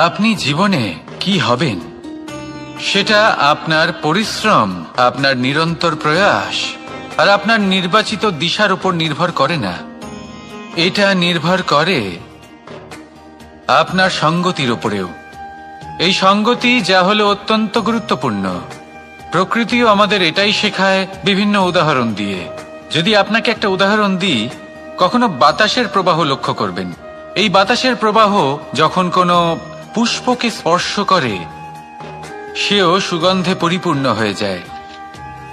আপনি জীবনে কি হবেন সেটা আপনার পরিশ্রম, আপনার নিরন্তর প্রয়াস আর আপনার নির্বাচিত দিশার উপর নির্ভর করে না। এটা নির্ভর করে আপনার সঙ্গতির উপরেও। এই সঙ্গতি যা হলো অত্যন্ত গুরুত্বপূর্ণ। প্রকৃতিও আমাদের এটাই শেখায় বিভিন্ন উদাহরণ দিয়ে। যদি আপনাকে একটা উদাহরণ দিই, কখনো বাতাসের প্রবাহ লক্ষ্য করবেন। এই বাতাসের প্রবাহ যখন কোনো পুষ্পকে স্পর্শ করে সেও সুগন্ধে পরিপূর্ণ হয়ে যায়।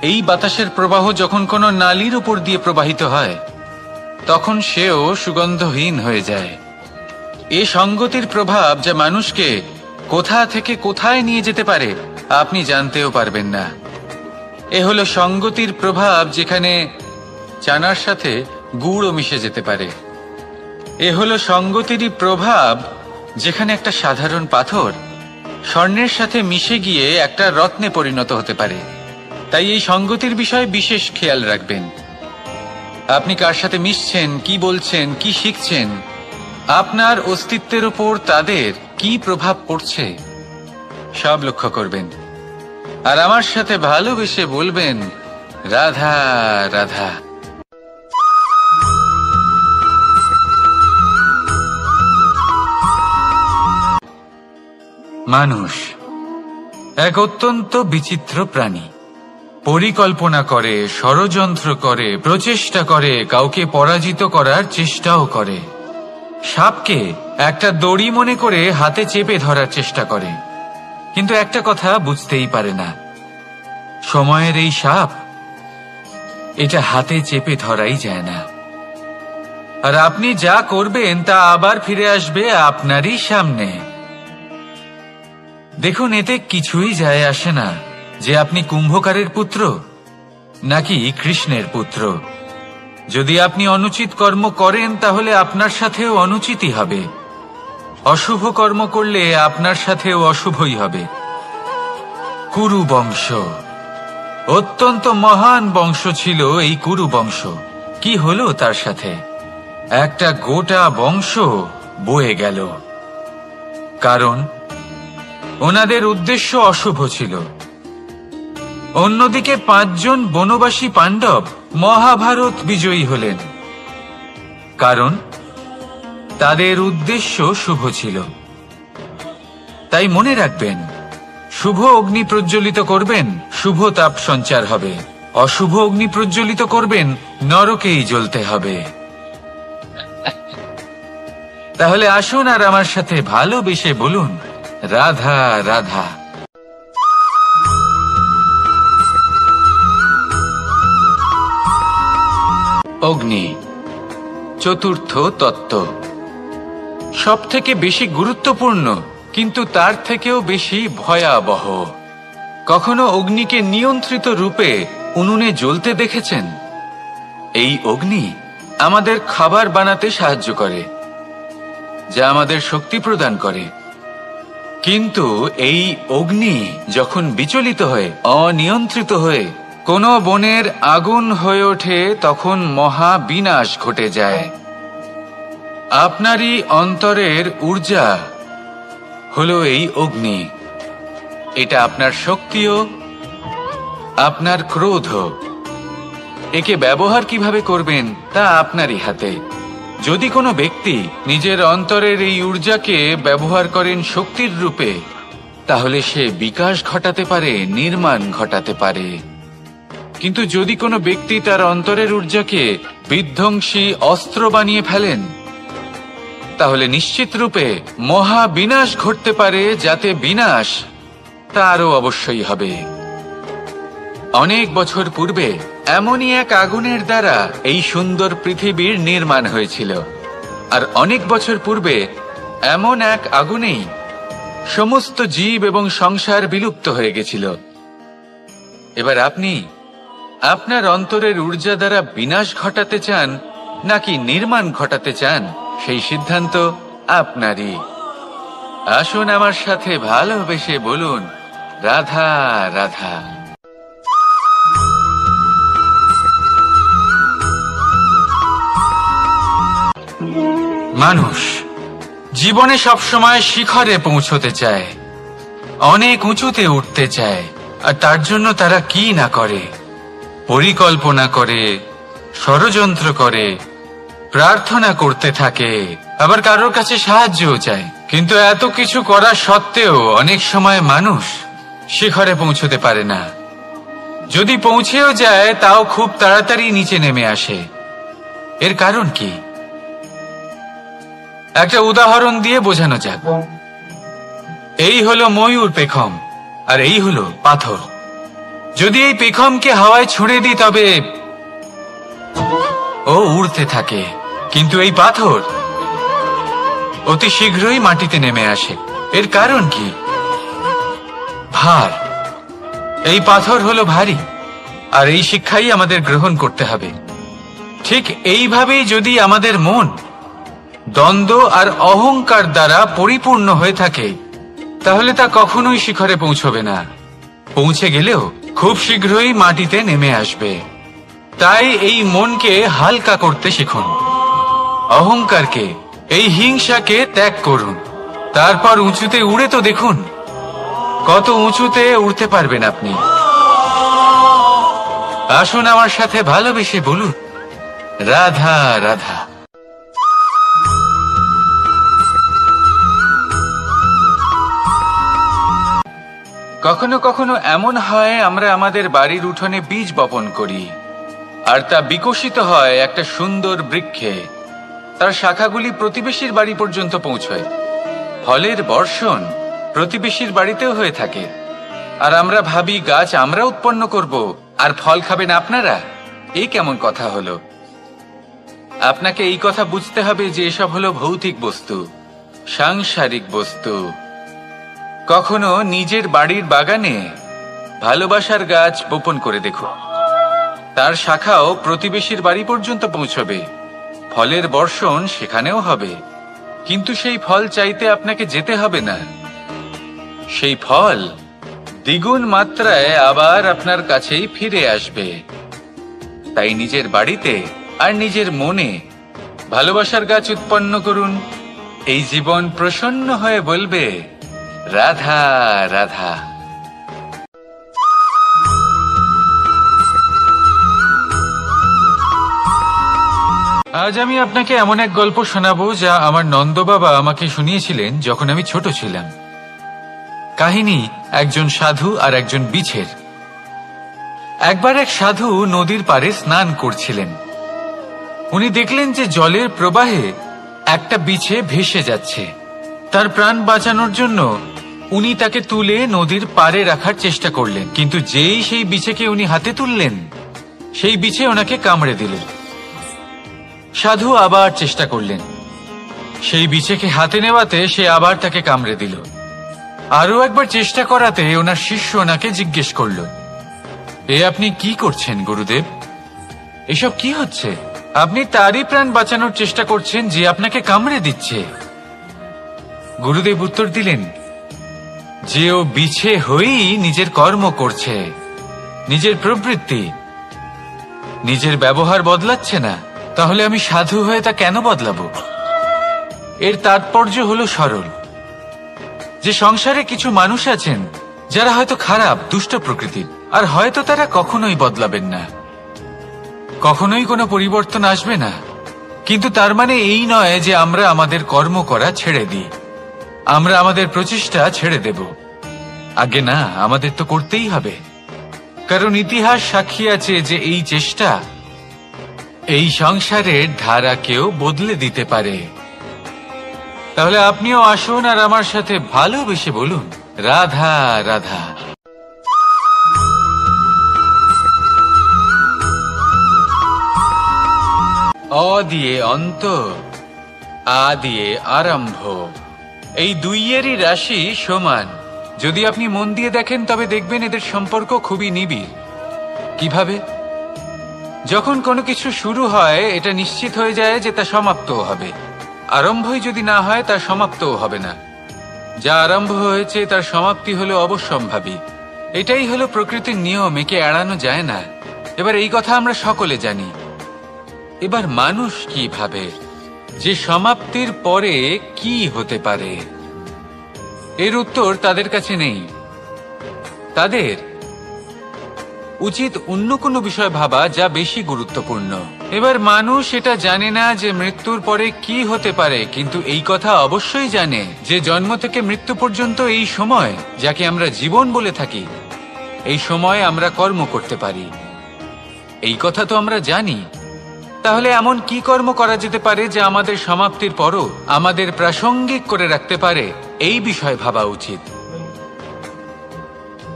এই বাতাসের প্রবাহ যখন কোনো নালীর উপর দিয়ে প্রবাহিত হয় তখন সেও সুগন্ধহীন হয়ে যায়। এই সঙ্গতির প্রভাব যা মানুষকে কোথা থেকে কোথায় নিয়ে যেতে পারে আপনি জানতেও পারবেন না। এ হলো সঙ্গতির প্রভাব, যেখানে চানার সাথে গুড়ও মিশে যেতে পারে। এ হলো সঙ্গতিরই প্রভাব, যেখানে একটা সাধারণ পাথর স্বর্ণের সাথে মিশে গিয়ে একটা রত্নে পরিণত হতে পারে। তাই এই সঙ্গতির বিষয়ে বিশেষ খেয়াল রাখবেন। আপনি কার সাথে মিশছেন, কি বলছেন, কি শিখছেন, আপনার অস্তিত্বের উপর তাদের কি প্রভাব পড়ছে সব লক্ষ্য করবেন। আর আমার সাথে ভালোবেসে বলবেন রাধা রাধা। মানুষ এক অত্যন্ত বিচিত্র প্রাণী। পরিকল্পনা করে, ষড়যন্ত্র করে, প্রচেষ্টা করে, কাউকে পরাজিত করার চেষ্টাও করে। সাপকে একটা দড়ি মনে করে হাতে চেপে ধরার চেষ্টা করে, কিন্তু একটা কথা বুঝতেই পারে না, সময়ের এই সাপ এটা হাতে চেপে ধরাই যায় না। আর আপনি যা করবেন তা আবার ফিরে আসবে আপনারই সামনে। দেখুন, এতে কিছুই যায় আসে না যে আপনি কুম্ভকারের পুত্র নাকি কৃষ্ণের পুত্র। যদি আপনি অনুচিত কর্ম করেন তাহলে আপনার সাথেও অনুচিতই হবে। অশুভ কর্ম করলে আপনার সাথেও অশুভই হবে। কুরু বংশ অত্যন্ত মহান বংশ ছিল। এই কুরু বংশ কি হলো তার সাথে? একটা গোটা বংশ বয়ে গেল, কারণ ওনাদের উদ্দেশ্য অশুভ ছিল। অন্যদিকে 5 জন বনবাসী পাণ্ডব মহাভারত বিজয়ী হলেন, কারণ তাদের উদ্দেশ্য শুভ ছিল। তাই মনে রাখবেন, শুভ অগ্নি প্রজ্বলিত করবেন, শুভ তাপ সঞ্চার হবে। অশুভ অগ্নি প্রজ্বলিত করবেন, নরকেই জ্বলতে হবে। তাহলে আসুন আর আমার সাথে ভালোবেসে বলুন রাধা রাধা। অগ্নি চতুর্থ তত্ত্ব, সব থেকে বেশি গুরুত্বপূর্ণ কিন্তু তার থেকেও বেশি ভয়াবহ। কখনো অগ্নিকে নিয়ন্ত্রিত রূপে উনুনে জ্বলতে দেখেছেন? এই অগ্নি আমাদের খাবার বানাতে সাহায্য করে, যা আমাদের শক্তি প্রদান করে। কিন্তু এই অগ্নি যখন বিচলিত হয়ে, অনিয়ন্ত্রিত হয়ে কোনো বনের আগুন হয়ে ওঠে, তখন মহা বিনাশ ঘটে যায়। আপনারই অন্তরের ঊর্জা হলো এই অগ্নি। এটা আপনার শক্তিও, আপনার ক্রোধ। একে ব্যবহার কিভাবে করবেন তা আপনারই হাতে। যদি কোনো ব্যক্তি নিজের অন্তরের এই ঊর্জাকে ব্যবহার করেন শক্তির রূপে, তাহলে সে বিকাশ ঘটাতে পারে, নির্মাণ ঘটাতে পারে। কিন্তু যদি কোনো ব্যক্তি তার অন্তরের ঊর্জাকে বিধ্বংসী অস্ত্র বানিয়ে ফেলেন, তাহলে নিশ্চিত রূপে মহা বিনাশ ঘটতে পারে, যাতে বিনাশ তারও অবশ্যই হবে। অনেক বছর পূর্বে এমনই এক আগুনের দ্বারা এই সুন্দর পৃথিবীর নির্মাণ হয়েছিল। আর অনেক বছর পূর্বে এমন এক আগুনেই সমস্ত জীব এবং সংসার বিলুপ্ত হয়ে গেছিল। এবার আপনি আপনার অন্তরের ঊর্জা দ্বারা বিনাশ ঘটাতে চান নাকি নির্মাণ ঘটাতে চান, সেই সিদ্ধান্ত আপনারই। আসুন আমার সাথে ভালোবেসে বলুন, রাধা রাধা। মানুষ জীবনে সবসময় শিখরে পৌঁছতে চায়, অনেক উঁচুতে উঠতে চায়। আর তার জন্য তারা কি না করে, পরিকল্পনা করে, ষড়যন্ত্র করে, প্রার্থনা করতে থাকে, আবার কারোর কাছে সাহায্যও চায়। কিন্তু এত কিছু করা সত্ত্বেও অনেক সময় মানুষ শিখরে পৌঁছতে পারে না। যদি পৌঁছেও যায়, তাও খুব তাড়াতাড়ি নিচে নেমে আসে। এর কারণ কি? একটা উদাহরণ দিয়ে বোঝানো যাক। এই হলো ময়ূর পেখম, আর এই হলো পাথর। যদি এই পেখমকে হাওয়ায় ছুঁড়ে দিই, তবে ও উড়তে থাকে। কিন্তু এই পাথর অতি শীঘ্রই মাটিতে নেমে আসে। এর কারণ কি? ভার। এই পাথর হলো ভারী, আর এই শিক্ষাই আমাদের গ্রহণ করতে হবে। ঠিক এইভাবেই যদি আমাদের মন দ্বন্দ্ব আর অহংকার দ্বারা পরিপূর্ণ হয়ে থাকে, তাহলে তা কখনোই শিখরে পৌঁছবে না। পৌঁছে গেলেও খুব শীঘ্রই মাটিতে নেমে আসবে। তাই এই মনকে হালকা করতে শিখুন, অহংকারকে, এই হিংসাকে ত্যাগ করুন। তারপর উঁচুতে উড়ে তো দেখুন, কত উঁচুতে উড়তে পারবেন আপনি। আসুন আমার সাথে ভালোবেসে বলুন, রাধা রাধা। কখনো কখনো এমন হয়, আমরা আমাদের বাড়ির উঠোনে বীজ বপন করি, আর তা বিকশিত হয় একটা সুন্দর বৃক্ষে। তার শাখাগুলি প্রতিবেশীর বাড়ি পর্যন্ত পৌঁছয়। ফলের বর্ষণ প্রতিবেশীর বাড়িতেও হয়ে থাকে। আর আমরা ভাবি গাছ আমরা উৎপন্ন করব, আর ফল খাবেন আপনারা। এই কেমন কথা হলো? আপনাকে এই কথা বুঝতে হবে যে এসব হলো ভৌতিক বস্তু, সাংসারিক বস্তু। কখনো নিজের বাড়ির বাগানে ভালোবাসার গাছ বপন করে দেখুন। তার শাখাও প্রতিবেশীর বাড়ি পর্যন্ত পৌঁছবে, ফলের বর্ষণ সেখানেও হবে। কিন্তু সেই ফল চাইতে আপনাকে যেতে হবে না। সেই ফল দ্বিগুণ মাত্রায় আবার আপনার কাছেই ফিরে আসবে। তাই নিজের বাড়িতে আর নিজের মনে ভালোবাসার গাছ উৎপন্ন করুন। এই জীবন প্রসন্ন হয়ে বলবে, রাধা রাধা। আজ আমি আপনাকে এমন এক গল্প শোনাবো, যা আমার নন্দ বাবা আমাকে শুনিয়েছিলেন যখন আমি ছোট ছিলাম। কাহিনী একজন সাধু আর একজন বিছের। একবার এক সাধু নদীর পাড়ে স্নান করছিলেন। উনি দেখলেন যে জলের প্রবাহে একটা বিছে ভেসে যাচ্ছে। তার প্রাণ বাঁচানোর জন্য উনি তাকে তুলে নদীর পাড়ে রাখার চেষ্টা করলেন। কিন্তু যেই সেই বিছেকে উনি হাতে তুললেন, সেই বিছে ওনাকে কামড়ে দিল। সাধু আবার চেষ্টা করলেন। সেই বিছেকে হাতে নেওয়াতে সে আবার তাকে কামড়ে দিল। আরো একবার চেষ্টা করাতে ওনার শিষ্য ওনাকে জিজ্ঞেস করল, এ আপনি কি করছেন গুরুদেব? এসব কি হচ্ছে? আপনি তারই প্রাণ বাঁচানোর চেষ্টা করছেন যে আপনাকে কামড়ে দিচ্ছে। গুরুদেব উত্তর দিলেন যে ও বিছে হয়েই নিজের কর্ম করছে, নিজের প্রবৃত্তি, নিজের ব্যবহার বদলাচ্ছে না। তাহলে আমি সাধু হয়ে তা কেন বদলাবো? এর তাৎপর্য হলো সরল, যে সংসারে কিছু মানুষ আছেন যারা হয়তো খারাপ, দুষ্ট প্রকৃতির, আর হয়তো তারা কখনোই বদলাবেন না, কখনোই কোনো পরিবর্তন আসবে না। কিন্তু তার মানে এই নয় যে আমরা আমাদের কর্ম করা ছেড়ে দিই, আমরা আমাদের প্রচেষ্টা ছেড়ে দেব। আগে না, আমাদের তো করতেই হবে, কারণ ইতিহাস সাক্ষী আছে যে এই চেষ্টা এই সংসারের ধারাকেও বদলে দিতে পারে। তাহলে আপনিও আসুন আর আমার সাথে ভালোবেসে বলুন, রাধা রাধা। অ দিয়ে অন্ত, আ দিয়ে আরম্ভ, এই দুইয়েরই রাশি সমান। যদি আপনি মন দিয়ে দেখেন তবে দেখবেন এদের সম্পর্ক খুবই নিবিড়। কিভাবে? যখন কোনো কিছু শুরু হয় এটা নিশ্চিত হয়ে যায় যে তা সমাপ্তও হবে। আরম্ভই যদি না হয় তার সমাপ্তও হবে না। যা আরম্ভ হয়েছে তার সমাপ্তি হলো অবশ্যম্ভাবী। এটাই হলো প্রকৃতির নিয়ম, একে এড়ানো যায় না। এবার এই কথা আমরা সকলে জানি। এবার মানুষ কি ভাবে যে সমাপ্তির পরে কি হতে পারে? এর উত্তর তাদের কাছে নেই। তাদের উচিত অন্য কোনো বিষয় ভাবা যা বেশি গুরুত্বপূর্ণ। এবার মানুষ এটা জানে না যে মৃত্যুর পরে কি হতে পারে, কিন্তু এই কথা অবশ্যই জানে যে জন্ম থেকে মৃত্যু পর্যন্ত এই সময়, যাকে আমরা জীবন বলে থাকি, এই সময় আমরা কর্ম করতে পারি। এই কথা তো আমরা জানি। তাহলে এমন কি কর্ম করা যেতে পারে যা আমাদের সমাপ্তির পরও আমাদের প্রাসঙ্গিক করে রাখতে পারে? এই বিষয় ভাবা উচিত।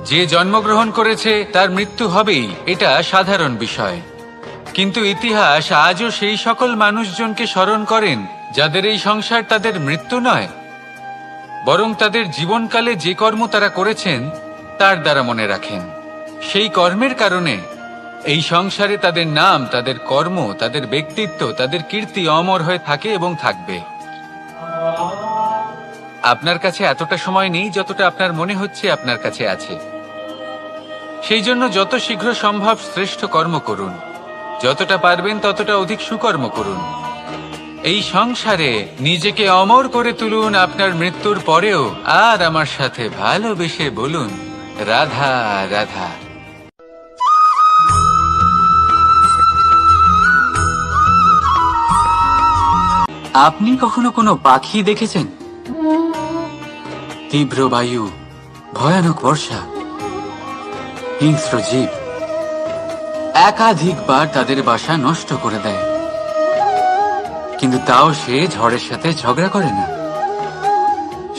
যে জন্মগ্রহণ করেছে তার মৃত্যু হবেই, এটা সাধারণ বিষয়। কিন্তু ইতিহাস আজও সেই সকল মানুষজনকে স্মরণ করেন যাদের এই সংসার তাদের মৃত্যু নয়, বরং তাদের জীবনকালে যে কর্ম তারা করেছেন তার দ্বারা মনে রাখেন। সেই কর্মের কারণে এই সংসারে তাদের নাম, তাদের কর্ম, তাদের ব্যক্তিত্ব, তাদের কীর্তি অমর হয়ে থাকে এবং থাকবে। আপনার কাছে এতটা সময় নেই যতটা আপনার মনে হচ্ছে আপনার কাছে আছে। সেই জন্য যত শীঘ্র সম্ভব শ্রেষ্ঠ কর্ম করুন, যতটা পারবেন ততটা অধিক সুকর্ম করুন। এই সংসারে নিজেকে অমর করে তুলুন আপনার মৃত্যুর পরেও। আর আমার সাথে ভালোবেসে বলুন, রাধা রাধা। আপনি কখনো কোনো পাখি দেখেছেন? তীব্র বায়ু, ভয়ানক বর্ষা, হিংস্র জীব একাধিকবার তাদের বাসা নষ্ট করে দেয়, কিন্তু তাও সে ঝড়ের সাথে ঝগড়া করে না।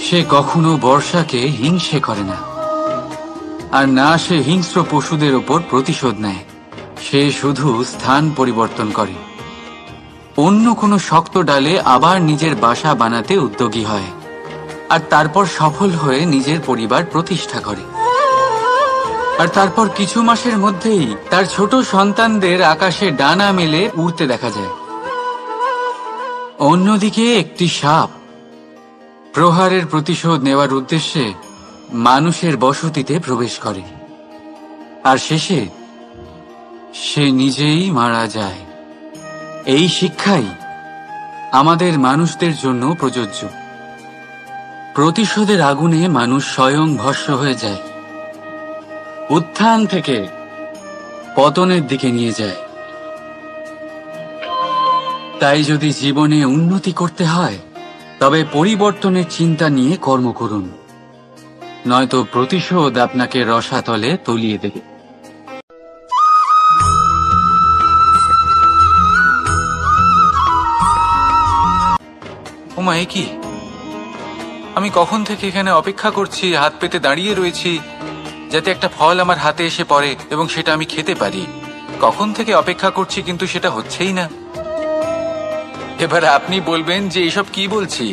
সে কখনো বর্ষাকে হিংসে করে না, আর না সে হিংস্র পশুদের ওপর প্রতিশোধ নেয়। সে শুধু স্থান পরিবর্তন করে, অন্য কোনো শক্ত ডালে আবার নিজের বাসা বানাতে উদ্যোগী হয়, আর তারপর সফল হয়ে নিজের পরিবার প্রতিষ্ঠা করে। আর তারপর কিছু মাসের মধ্যেই তার ছোট সন্তানদের আকাশে ডানা মেলে উড়তে দেখা যায়। অন্যদিকে একটি সাপ প্রহারের প্রতিশোধ নেওয়ার উদ্দেশ্যে মানুষের বসতিতে প্রবেশ করে, আর শেষে সে নিজেই মারা যায়। এই শিক্ষাই আমাদের মানুষদের জন্য প্রযোজ্য। প্রতিশোধের আগুনে মানুষ স্বয়ং ভস্ম হয়ে যায়, উত্থান থেকে পতনের দিকে নিয়ে যায়। তাই যদি জীবনে উন্নতি করতে হয় তবে পরিবর্তনের চিন্তা নিয়ে কর্ম করুন, নয়তো প্রতিশোধ আপনাকে রসাতলে তলিয়ে দেবে। ওমা, এ কি? আমি কখন থেকে এখানে অপেক্ষা করছি, হাত পেতে দাঁড়িয়ে রয়েছি যাতে একটা ফল আমার হাতে এসে পড়ে এবং সেটা আমি খেতে পারি। কখন থেকে অপেক্ষা করছি, কিন্তু সেটা হচ্ছেই না। এবার আপনি বলবেন যে এসব কি বলছি,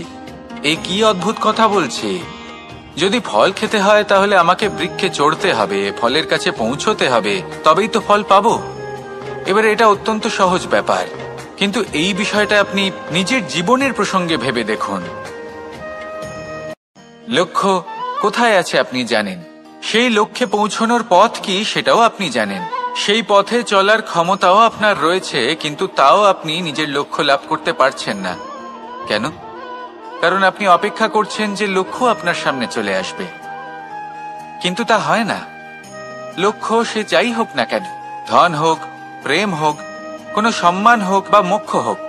এই কি অদ্ভুত কথা বলছি। যদি ফল খেতে হয় তাহলে আমাকে বৃক্ষে চড়তে হবে, ফলের কাছে পৌঁছতে হবে, তবেই তো ফল পাবো। এবার এটা অত্যন্ত সহজ ব্যাপার, কিন্তু এই বিষয়টা আপনি নিজের জীবনের প্রসঙ্গে ভেবে দেখুন। লক্ষ্য কোথায় আছে আপনি জানেন, সেই লক্ষ্যে পৌঁছানোর পথ কি সেটাও আপনি জানেন, সেই পথে চলার ক্ষমতাও আপনার রয়েছে, কিন্তু তাও আপনি নিজের লক্ষ্য লাভ করতে পারছেন না। কেন? কারণ আপনি অপেক্ষা করছেন যে লক্ষ্য আপনার সামনে চলে আসবে, কিন্তু তা হয় না। লক্ষ্য সে যাই হোক না কেন, ধন হোক, প্রেম হোক, কোনো সম্মান হোক বা মোক্ষ হোক,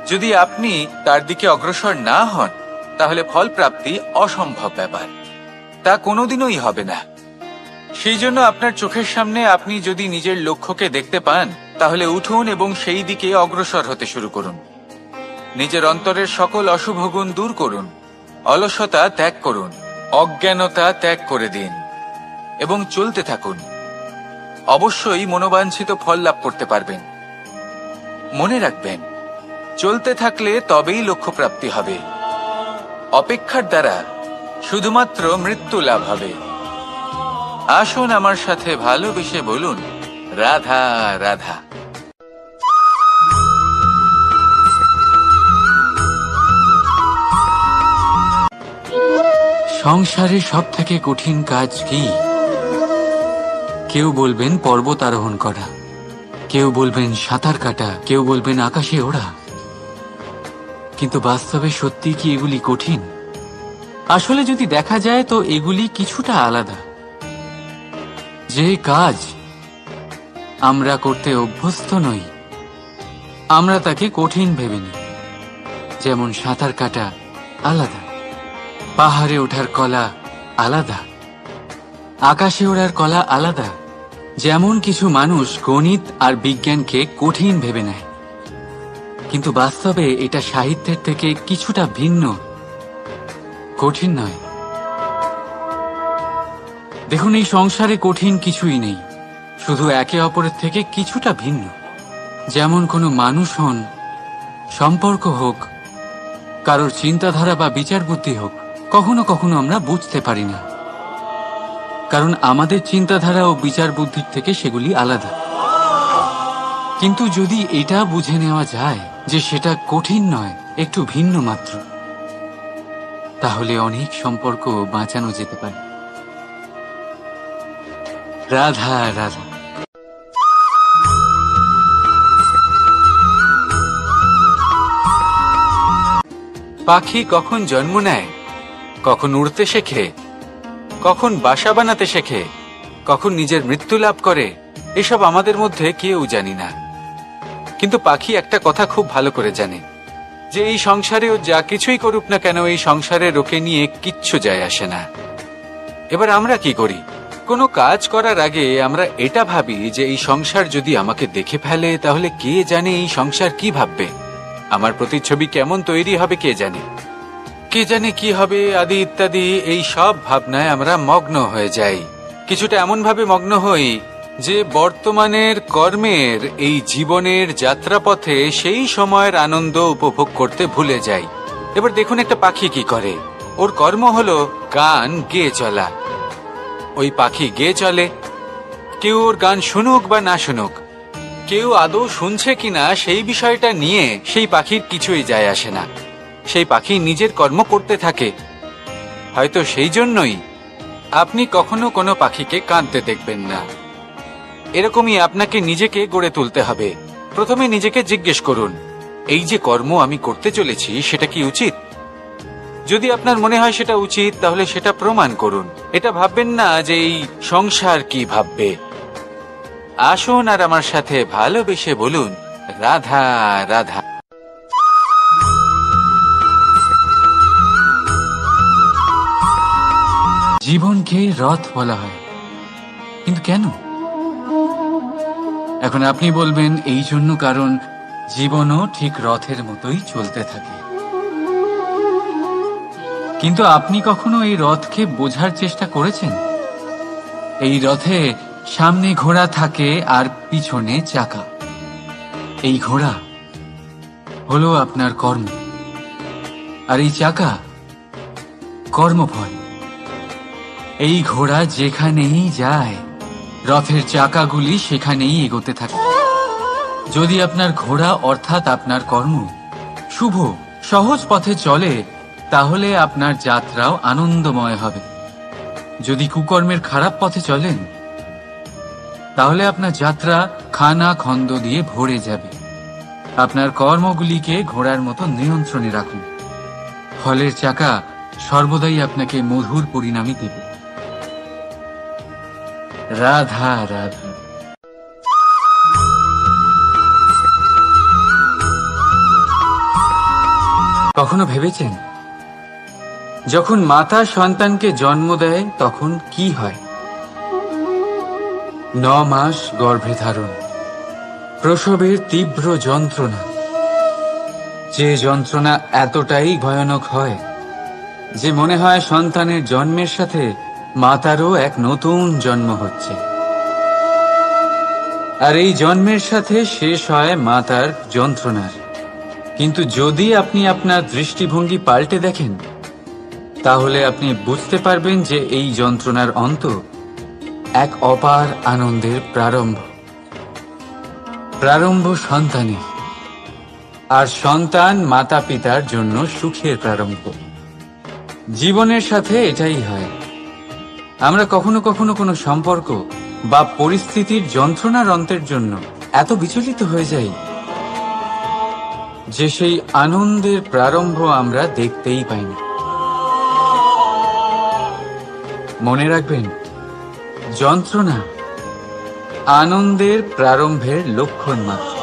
যদি আপনি তার দিকে অগ্রসর না হন তাহলে ফল প্রাপ্তি অসম্ভব ব্যাপার, তা কোনোদিনই হবে না। সেই জন্য আপনার চোখের সামনে আপনি যদি নিজের লক্ষ্যকে দেখতে পান তাহলে উঠুন এবং সেই দিকে অগ্রসর হতে শুরু করুন। নিজের অন্তরের সকল অশুভ গুণ দূর করুন, অলসতা ত্যাগ করুন, অজ্ঞানতা ত্যাগ করে দিন এবং চলতে থাকুন। অবশ্যই মনোবাঞ্ছিত ফল লাভ করতে পারবেন। মনে রাখবেন, চলতে থাকলে তবেই লক্ষ্য প্রাপ্তি হবে। অপেক্ষার দ্বারা শুধুমাত্র মৃত্যু লাভ হবে। আসুন আমার সাথে ভালোবেসে বলুন, রাধা রাধা। সংসারে সব থেকে কঠিন কাজ কি? কেউ বলবেন পর্বত আরোহণ করা, কেউ বলবেন সাঁতার কাটা, কেউ বলবেন আকাশে ওড়া। কিন্তু বাস্তবে সত্যি কি এগুলি কঠিন? আসলে যদি দেখা যায় তো এগুলি কিছুটা আলাদা। যে কাজ আমরা করতে অভ্যস্ত নই আমরা তাকে কঠিন ভেবে নিই। যেমন সাঁতার কাটা আলাদা, পাহাড়ে ওঠার কলা আলাদা, আকাশে ওড়ার কলা আলাদা। যেমন কিছু মানুষ গণিত আর বিজ্ঞানকে কঠিন ভেবে নেয়, কিন্তু বাস্তবে এটা সাহিত্যের থেকে কিছুটা ভিন্ন, কঠিন নয়। দেখুন, এই সংসারে কঠিন কিছুই নেই, শুধু একে অপরের থেকে কিছুটা ভিন্ন। যেমন কোনো মানুষ হন, সম্পর্ক হোক, কারোর চিন্তাধারা বা বিচার বুদ্ধি হোক, কখনো কখনো আমরা বুঝতে পারি না, কারণ আমাদের চিন্তাধারা ও বিচার বুদ্ধির থেকে সেগুলি আলাদা। কিন্তু যদি এটা বুঝে নেওয়া যায় যে সেটা কঠিন নয়, একটু ভিন্ন মাত্র, তাহলে অনেক সম্পর্ক বাঁচানো যেতে পারে। রাধা রাধা। পাখি কখন জন্ম নেয়, কখন উড়তে শেখে, কখন বাসা বানাতে শেখে, কখন নিজের মৃত্যু লাভ করে, এসব আমাদের মধ্যে কেউ জানি না। কিন্তু পাখি একটা কথা খুব ভালো করে জানে, যে এই সংসারে ও যা কিছুই করুক না কেন, এই সংসারে ওকে নিয়ে কিচ্ছু যায় আসে না। এবার আমরা কি করি? কোনো কাজ করার আগে আমরা এটা ভাবি যে এই সংসার যদি আমাকে দেখে ফেলে তাহলে কে জানে এই সংসার কি ভাববে, আমার প্রতিচ্ছবি কেমন তৈরি হবে কে জানে, কে জানে কি হবে আদি ইত্যাদি। এই সব ভাবনায় আমরা মগ্ন হয়ে যাই, কিছুটা এমন ভাবে মগ্ন হই যে বর্তমানের কর্মের এই জীবনের যাত্রাপথে সেই সময়ের আনন্দ উপভোগ করতে ভুলে যাই। এবার দেখুন একটা পাখি কি করে, ওর কর্ম হলো গান গেয়ে চলা। ওই পাখি গেয়ে চলে, কেউ ওর গান শুনুক বা না শুনুক, কেউ আদৌ শুনছে কিনা সেই বিষয়টা নিয়ে সেই পাখির কিছুই যায় আসে না। সেই পাখি নিজের কর্ম করতে থাকে। হয়তো সেই জন্যই আপনি কখনো কোনো পাখিকে কাঁদতে দেখবেন না। এরকমই আপনাকে নিজেকে গড়ে তুলতে হবে। প্রথমে নিজেকে জিজ্ঞেস করুন, এই যে কর্ম আমি করতে চলেছি সেটা কি উচিত? যদি আপনার মনে হয় সেটা উচিত তাহলে সেটা প্রমাণ করুন। এটা ভাববেন না যে এই সংসার কি ভাববে। আসুন আর আমার সাথে ভালোবেসে বলুন, রাধা রাধা। জীবনকে রথ বলা হয়, কিন্তু কেন? এখন আপনি বলবেন এই জন্য কারণ জীবনও ঠিক রথের মতোই চলতে থাকে। কিন্তু আপনি কখনো এই রথকে বোঝার চেষ্টা করেছেন? এই রথে সামনে ঘোড়া থাকে আর পিছনে চাকা। এই ঘোড়া হলো আপনার কর্ম, আর এই চাকা কর্মফল। এই ঘোড়া যেখানেই যায়, রথের চাকাগুলি সেখানেই এগোতে থাকে। যদি আপনার ঘোড়া অর্থাৎ আপনার কর্ম শুভ সহজ পথে চলে, তাহলে আপনার যাত্রাও আনন্দময় হবে। যদি কুকর্মের খারাপ পথে চলেন, তাহলে আপনার যাত্রা খানা খন্দ দিয়ে ভরে যাবে। আপনার কর্মগুলিকে ঘোড়ার মতো নিয়ন্ত্রণে রাখুন। ফলের চাকা সর্বদাই আপনাকে মধুর পরিণামই দেবে। রাধা রাধা। কখনো ভেবেছেন, যখন মাতা সন্তানকে জন্ম দেয় তখন কি হয়? 9 মাস গর্ভে ধারণ, প্রসবের তীব্র যন্ত্রণা, যে যন্ত্রণা এতটাই ভয়ানক হয় যে মনে হয় সন্তানের জন্মের সাথে মাতারও এক নতুন জন্ম হচ্ছে। আর এই জন্মের সাথে শেষ হয় মাতার যন্ত্রণার। কিন্তু যদি আপনি আপনার দৃষ্টিভঙ্গি পাল্টে দেখেন, তাহলে আপনি বুঝতে পারবেন যে এই যন্ত্রণার অন্ত এক অপার আনন্দের প্রারম্ভ। প্রারম্ভ সন্তানের, আর সন্তান মাতা পিতার জন্য সুখের প্রারম্ভ। জীবনের সাথে এটাই হয়। আমরা কখনো কখনো কোনো সম্পর্ক বা পরিস্থিতির যন্ত্রণার অন্তের জন্য এত বিচলিত হয়ে যাই যে সেই আনন্দের প্রারম্ভ আমরা দেখতেই পাই না। মনে রাখবেন, যন্ত্রণা আনন্দের প্রারম্ভের লক্ষণ মাত্র।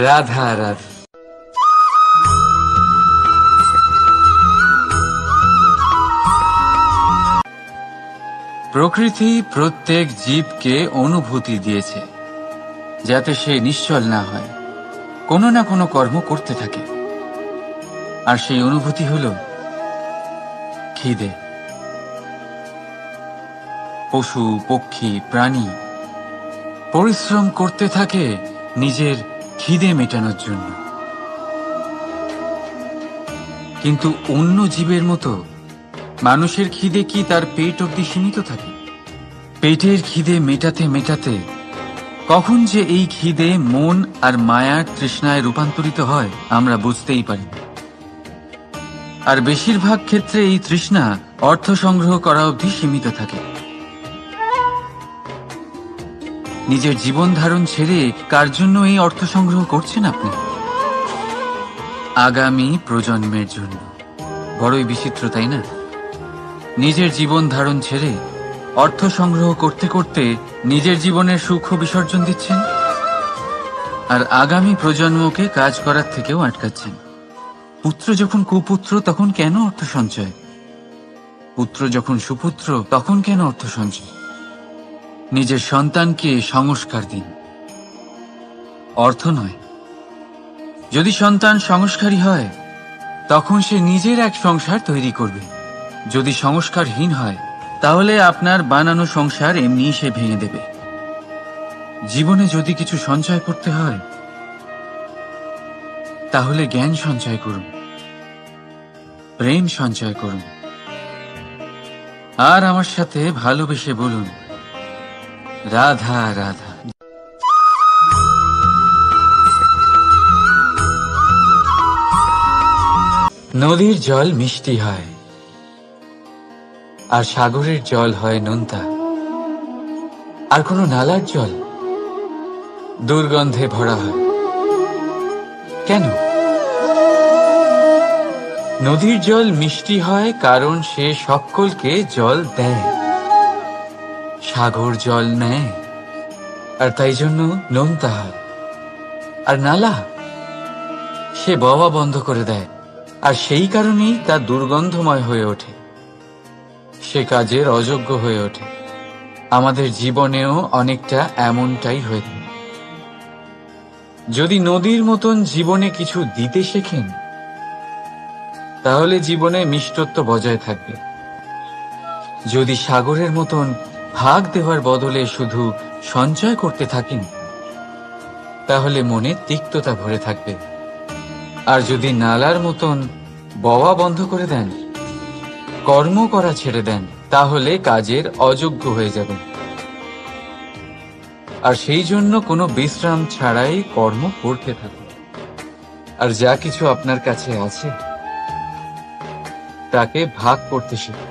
রাধা রাধা। প্রকৃতি প্রত্যেক জীবকে অনুভূতি দিয়েছে, যাতে সে নিশ্চল না হয়, কোনো না কোনো কর্ম করতে থাকে। আর সেই অনুভূতি হল খিদে। পশু পক্ষী প্রাণী পরিশ্রম করতে থাকে নিজের খিদে মেটানোর জন্য। কিন্তু অন্য জীবের মতো মানুষের খিদে কি তার পেট অবধি সীমিত থাকে? পেটের খিদে মেটাতে মেটাতে কখন যে এই খিদে মন আর মায়ার তৃষ্ণায় রূপান্তরিত হয় আমরা বুঝতেই পারি। আর বেশিরভাগ ক্ষেত্রে এই তৃষ্ণা অর্থ সংগ্রহ করা অবধি সীমিত থাকে। নিজের জীবন ধারণ ছেড়ে কার জন্য এই অর্থ সংগ্রহ করছেন আপনি? আগামী প্রজন্মের জন্য। বড়ই বিচিত্র, তাই না? নিজের জীবন ধারণ ছেড়ে অর্থ সংগ্রহ করতে করতে নিজের জীবনের সুখ বিসর্জন দিচ্ছেন, আর আগামী প্রজন্মকে কাজ করার থেকেও আটকাচ্ছেন। পুত্র যখন কুপুত্র তখন কেন অর্থ সঞ্চয়? পুত্র যখন সুপুত্র তখন কেন অর্থ সঞ্চয়? নিজের সন্তানকে সংস্কার দিন, অর্থ নয়। যদি সন্তান সংস্কারী হয়, তখন সে নিজের এক সংসার তৈরি করবে। যদি সংস্কারহীন হয়, তাহলে আপনার বানানো সংসার এমনি সে ভেঙে দেবে। জীবনে যদি কিছু সঞ্চয় করতে হয়, তাহলে জ্ঞান সঞ্চয় করুন, প্রেম সঞ্চয় করুন, আর আমার সাথে ভালোবেসে বলুন, রাধা রাধা। নদীর জল মিষ্টি হয়, আর সাগরের জল হয় নোনতা, আর কোনো নালার জল দুর্গন্ধে ভরা হয়। কেন? নদীর জল মিষ্টি হয় কারণ সে সকলকে জল দেয়, সাগর জল নেয়, আর তাই জন্য নোনতা হয়। আর নালা, সে বওয়া বন্ধ করে দেয়, আর সেই কারণেই তা দুর্গন্ধময় হয়ে ওঠে, সে কাজের অযোগ্য হয়ে ওঠে। আমাদের জীবনেও অনেকটা এমনটাই হয়ে থাকে। যদি নদীর মতন জীবনে কিছু দিতে শেখেন, তাহলে জীবনে মিষ্টত্ব বজায় থাকবে। যদি সাগরের মতন ভাগ দেওয়ার বদলে শুধু সঞ্চয় করতে থাকেন, তাহলে মনে তিক্ততা ভরে থাকবে। আর যদি নালার মতন বওয়া বন্ধ করে দেন, কর্ম করা ছেড়ে দেন, তাহলে কাজের অযোগ্য হয়ে যাবেন। আর সেই জন্য কোনো বিশ্রাম ছাড়াই কর্ম করতে থাকুন। আর যা কিছু আপনার কাছে আছে তাকে ভাগ করতে শিখুন।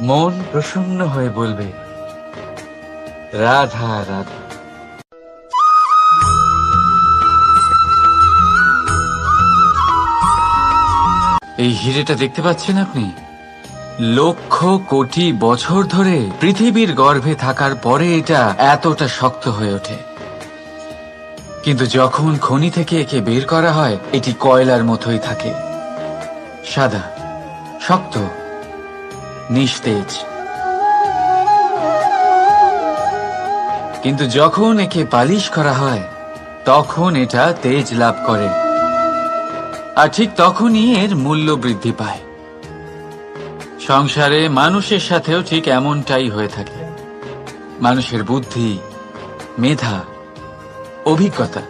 মন প্রসন্ন হয়ে বলবে, রাধা রাধা। এই হিরেটা দেখতে পাচ্ছেন আপনি? লক্ষ কোটি বছর ধরে পৃথিবীর গর্ভে থাকার পরে এটা এতটা শক্ত হয়ে ওঠে। কিন্তু যখন খনি থেকে একে বের করা হয়, এটি কয়লার মতোই থাকে, সাদা, শক্ত, নিস্তেজ। কিন্তু যখন একে পালিশ করা হয়, তখন এটা তেজ লাভ করে। আর ঠিক তখনই এর মূল্য বৃদ্ধি পায়। সংসারে মানুষের সাথেও ঠিক এমনটাই হয়ে থাকে। মানুষের বুদ্ধি, মেধা, অভিজ্ঞতা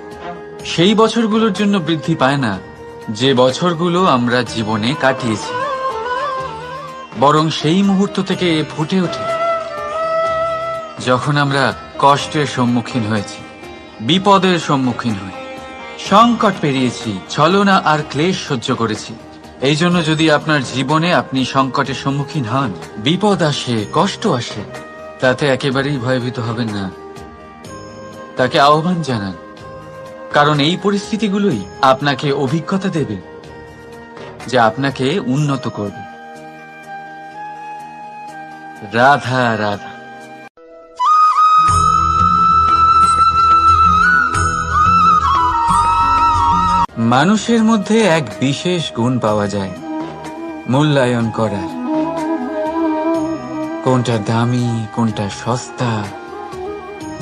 সেই বছরগুলোর জন্য বৃদ্ধি পায় না যে বছরগুলো আমরা জীবনে কাটিয়েছি, বরং সেই মুহূর্ত থেকে ফুটে ওঠে যখন আমরা কষ্টের সম্মুখীন হয়েছি, বিপদের সম্মুখীন হই, সংকট পেরিয়েছি, ছলনা আর ক্লেশ সহ্য করেছি। এই জন্য যদি আপনার জীবনে আপনি সংকটের সম্মুখীন হন, বিপদ আসে, কষ্ট আসে, তাতে একেবারেই ভয়ভীত হবেন না। তাকে আহ্বান জানান, কারণ এই পরিস্থিতিগুলোই আপনাকে অভিজ্ঞতা দেবে, যা আপনাকে উন্নত করবে। রাধা রাধা। মানুষের মধ্যে এক বিশেষ গুণ পাওয়া যায়, মূল্যায়ন করার। কোনটা দামি, কোনটা সস্তা,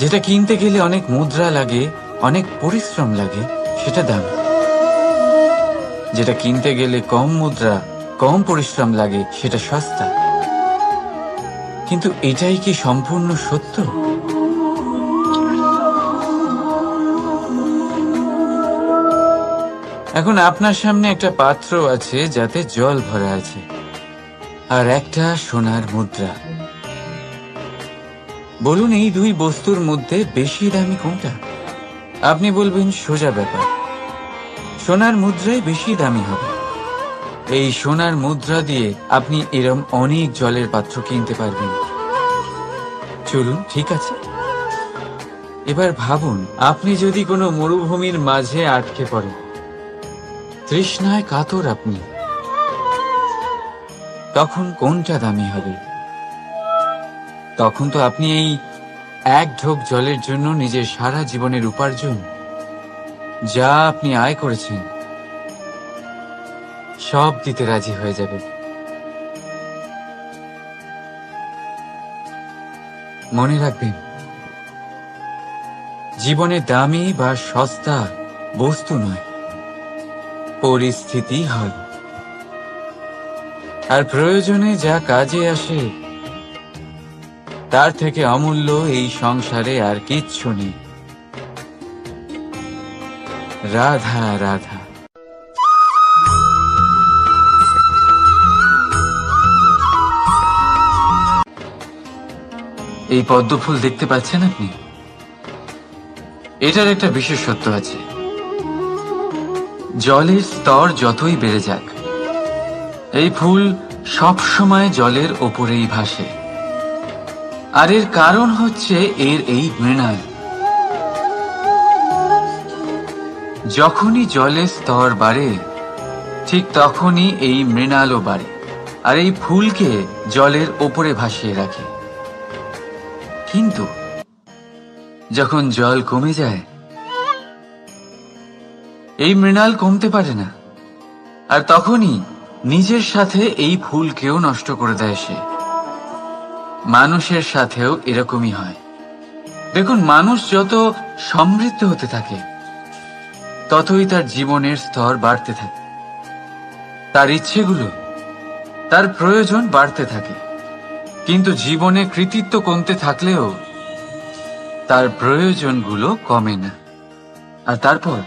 যেটা কিনতে গেলে অনেক মুদ্রা লাগে, অনেক পরিশ্রম লাগে, সেটা দামি। যেটা কিনতে গেলে কম মুদ্রা, কম পরিশ্রম লাগে, সেটা সস্তা। কিন্তু এটাই কি সম্পূর্ণ সত্য? এখন আপনার সামনে একটা পাত্র আছে যাতে জল ভরা আছে, আর একটা সোনার মুদ্রা। বলুন, এই দুই বস্তুর মধ্যে বেশি দামি কোনটা? আপনি বলবেন সোজা ব্যাপার, সোনার মুদ্রাই বেশি দামি হবে। এই সোনার মুদ্রা দিয়ে আপনি এরম অনেক জলের পাত্র কিনতে পারবেন। চলুন, ঠিক আছে। এবার ভাবুন, আপনি যদি কোনো মরুভূমির মাঝে আটকে পড়েন, তৃষ্ণায় কাতর আপনি, তখন কোনটা দামি হবে? তখন তো আপনি এই এক ঢোক জলের জন্য নিজের সারা জীবনের উপার্জন, যা আপনি আয় করেছেন, সব দিতে রাজি হয়ে যাবেন। মনে রাখবেন, জীবনে দামি বা সস্তা বস্তু নয়, পরিস্থিতি হয়। আর প্রয়োজনে যা কাজে আসে, তার থেকে অমূল্য এই সংসারে আর কিচ্ছু নেই। রাধা রাধা। এই পদ্ম ফুল দেখতে পাচ্ছেন আপনি? এটার একটা বিশেষত্ব আছে। জলের স্তর যতই বেড়ে যাক, এই ফুল সব সময় জলের ওপরেই ভাসে। আর এর কারণ হচ্ছে এর এই মৃণাল। যখনই জলের স্তর বাড়ে, ঠিক তখনই এই মৃণালও বাড়ে, আর এই ফুলকে জলের ওপরে ভাসিয়ে রাখে। কিন্তু যখন জল কমে যায়, এই মৃণাল কমতে পারে না, আর তখনই নিজের সাথে এই ফুলকেও নষ্ট করে দেয় সে। মানুষের সাথেও এরকমই হয়। দেখুন, মানুষ যত সমৃদ্ধ হতে থাকে, ততই তার জীবনের স্তর বাড়তে থাকে, তার ইচ্ছেগুলো, তার প্রয়োজন বাড়তে থাকে। কিন্তু জীবনে কৃতিত্ব কমতে থাকলেও তার প্রয়োজনগুলো কমে না। আর তারপর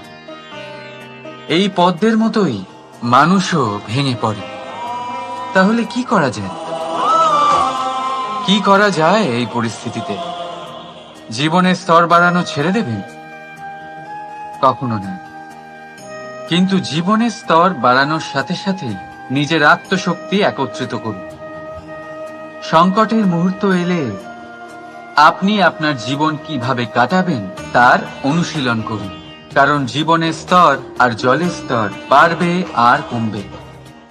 এই পদ্মের মতোই মানুষও ভেঙে পড়ে। তাহলে কি করা যায়? কি করা যায় এই পরিস্থিতিতে? জীবনের স্তর বাড়ানো ছেড়ে দেবেন? কখনো না। কিন্তু জীবনের স্তর বাড়ানোর সাথে সাথে নিজের আত্মশক্তি একত্রিত করুন। সংকটের মুহূর্ত এলে আপনি আপনার জীবন কিভাবে কাটাবেন তার অনুশীলন করুন। কারণ জীবনের স্তর আর জলের স্তর বাড়বে আর কমবে,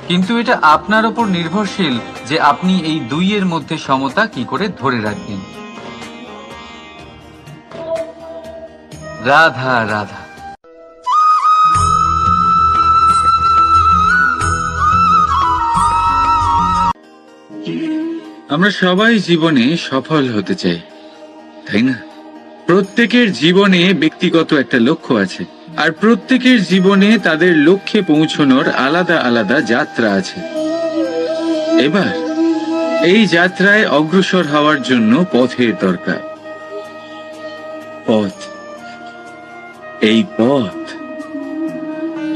কিন্তু এটা আপনার উপর নির্ভরশীল যে আপনি এই দুইয়ের মধ্যে সমতা কি করে ধরে রাখবেন। রাধা রাধা। আমরা সবাই জীবনে সফল হতে চাই, তাই না? প্রত্যেকের জীবনে ব্যক্তিগত একটা লক্ষ্য আছে, আর প্রত্যেকের জীবনে তাদের লক্ষ্যে পৌঁছানোর আলাদা আলাদা যাত্রা আছে। এবার এই যাত্রায় অগ্রসর হওয়ার জন্য পথের দরকার। পথ, এই পথ,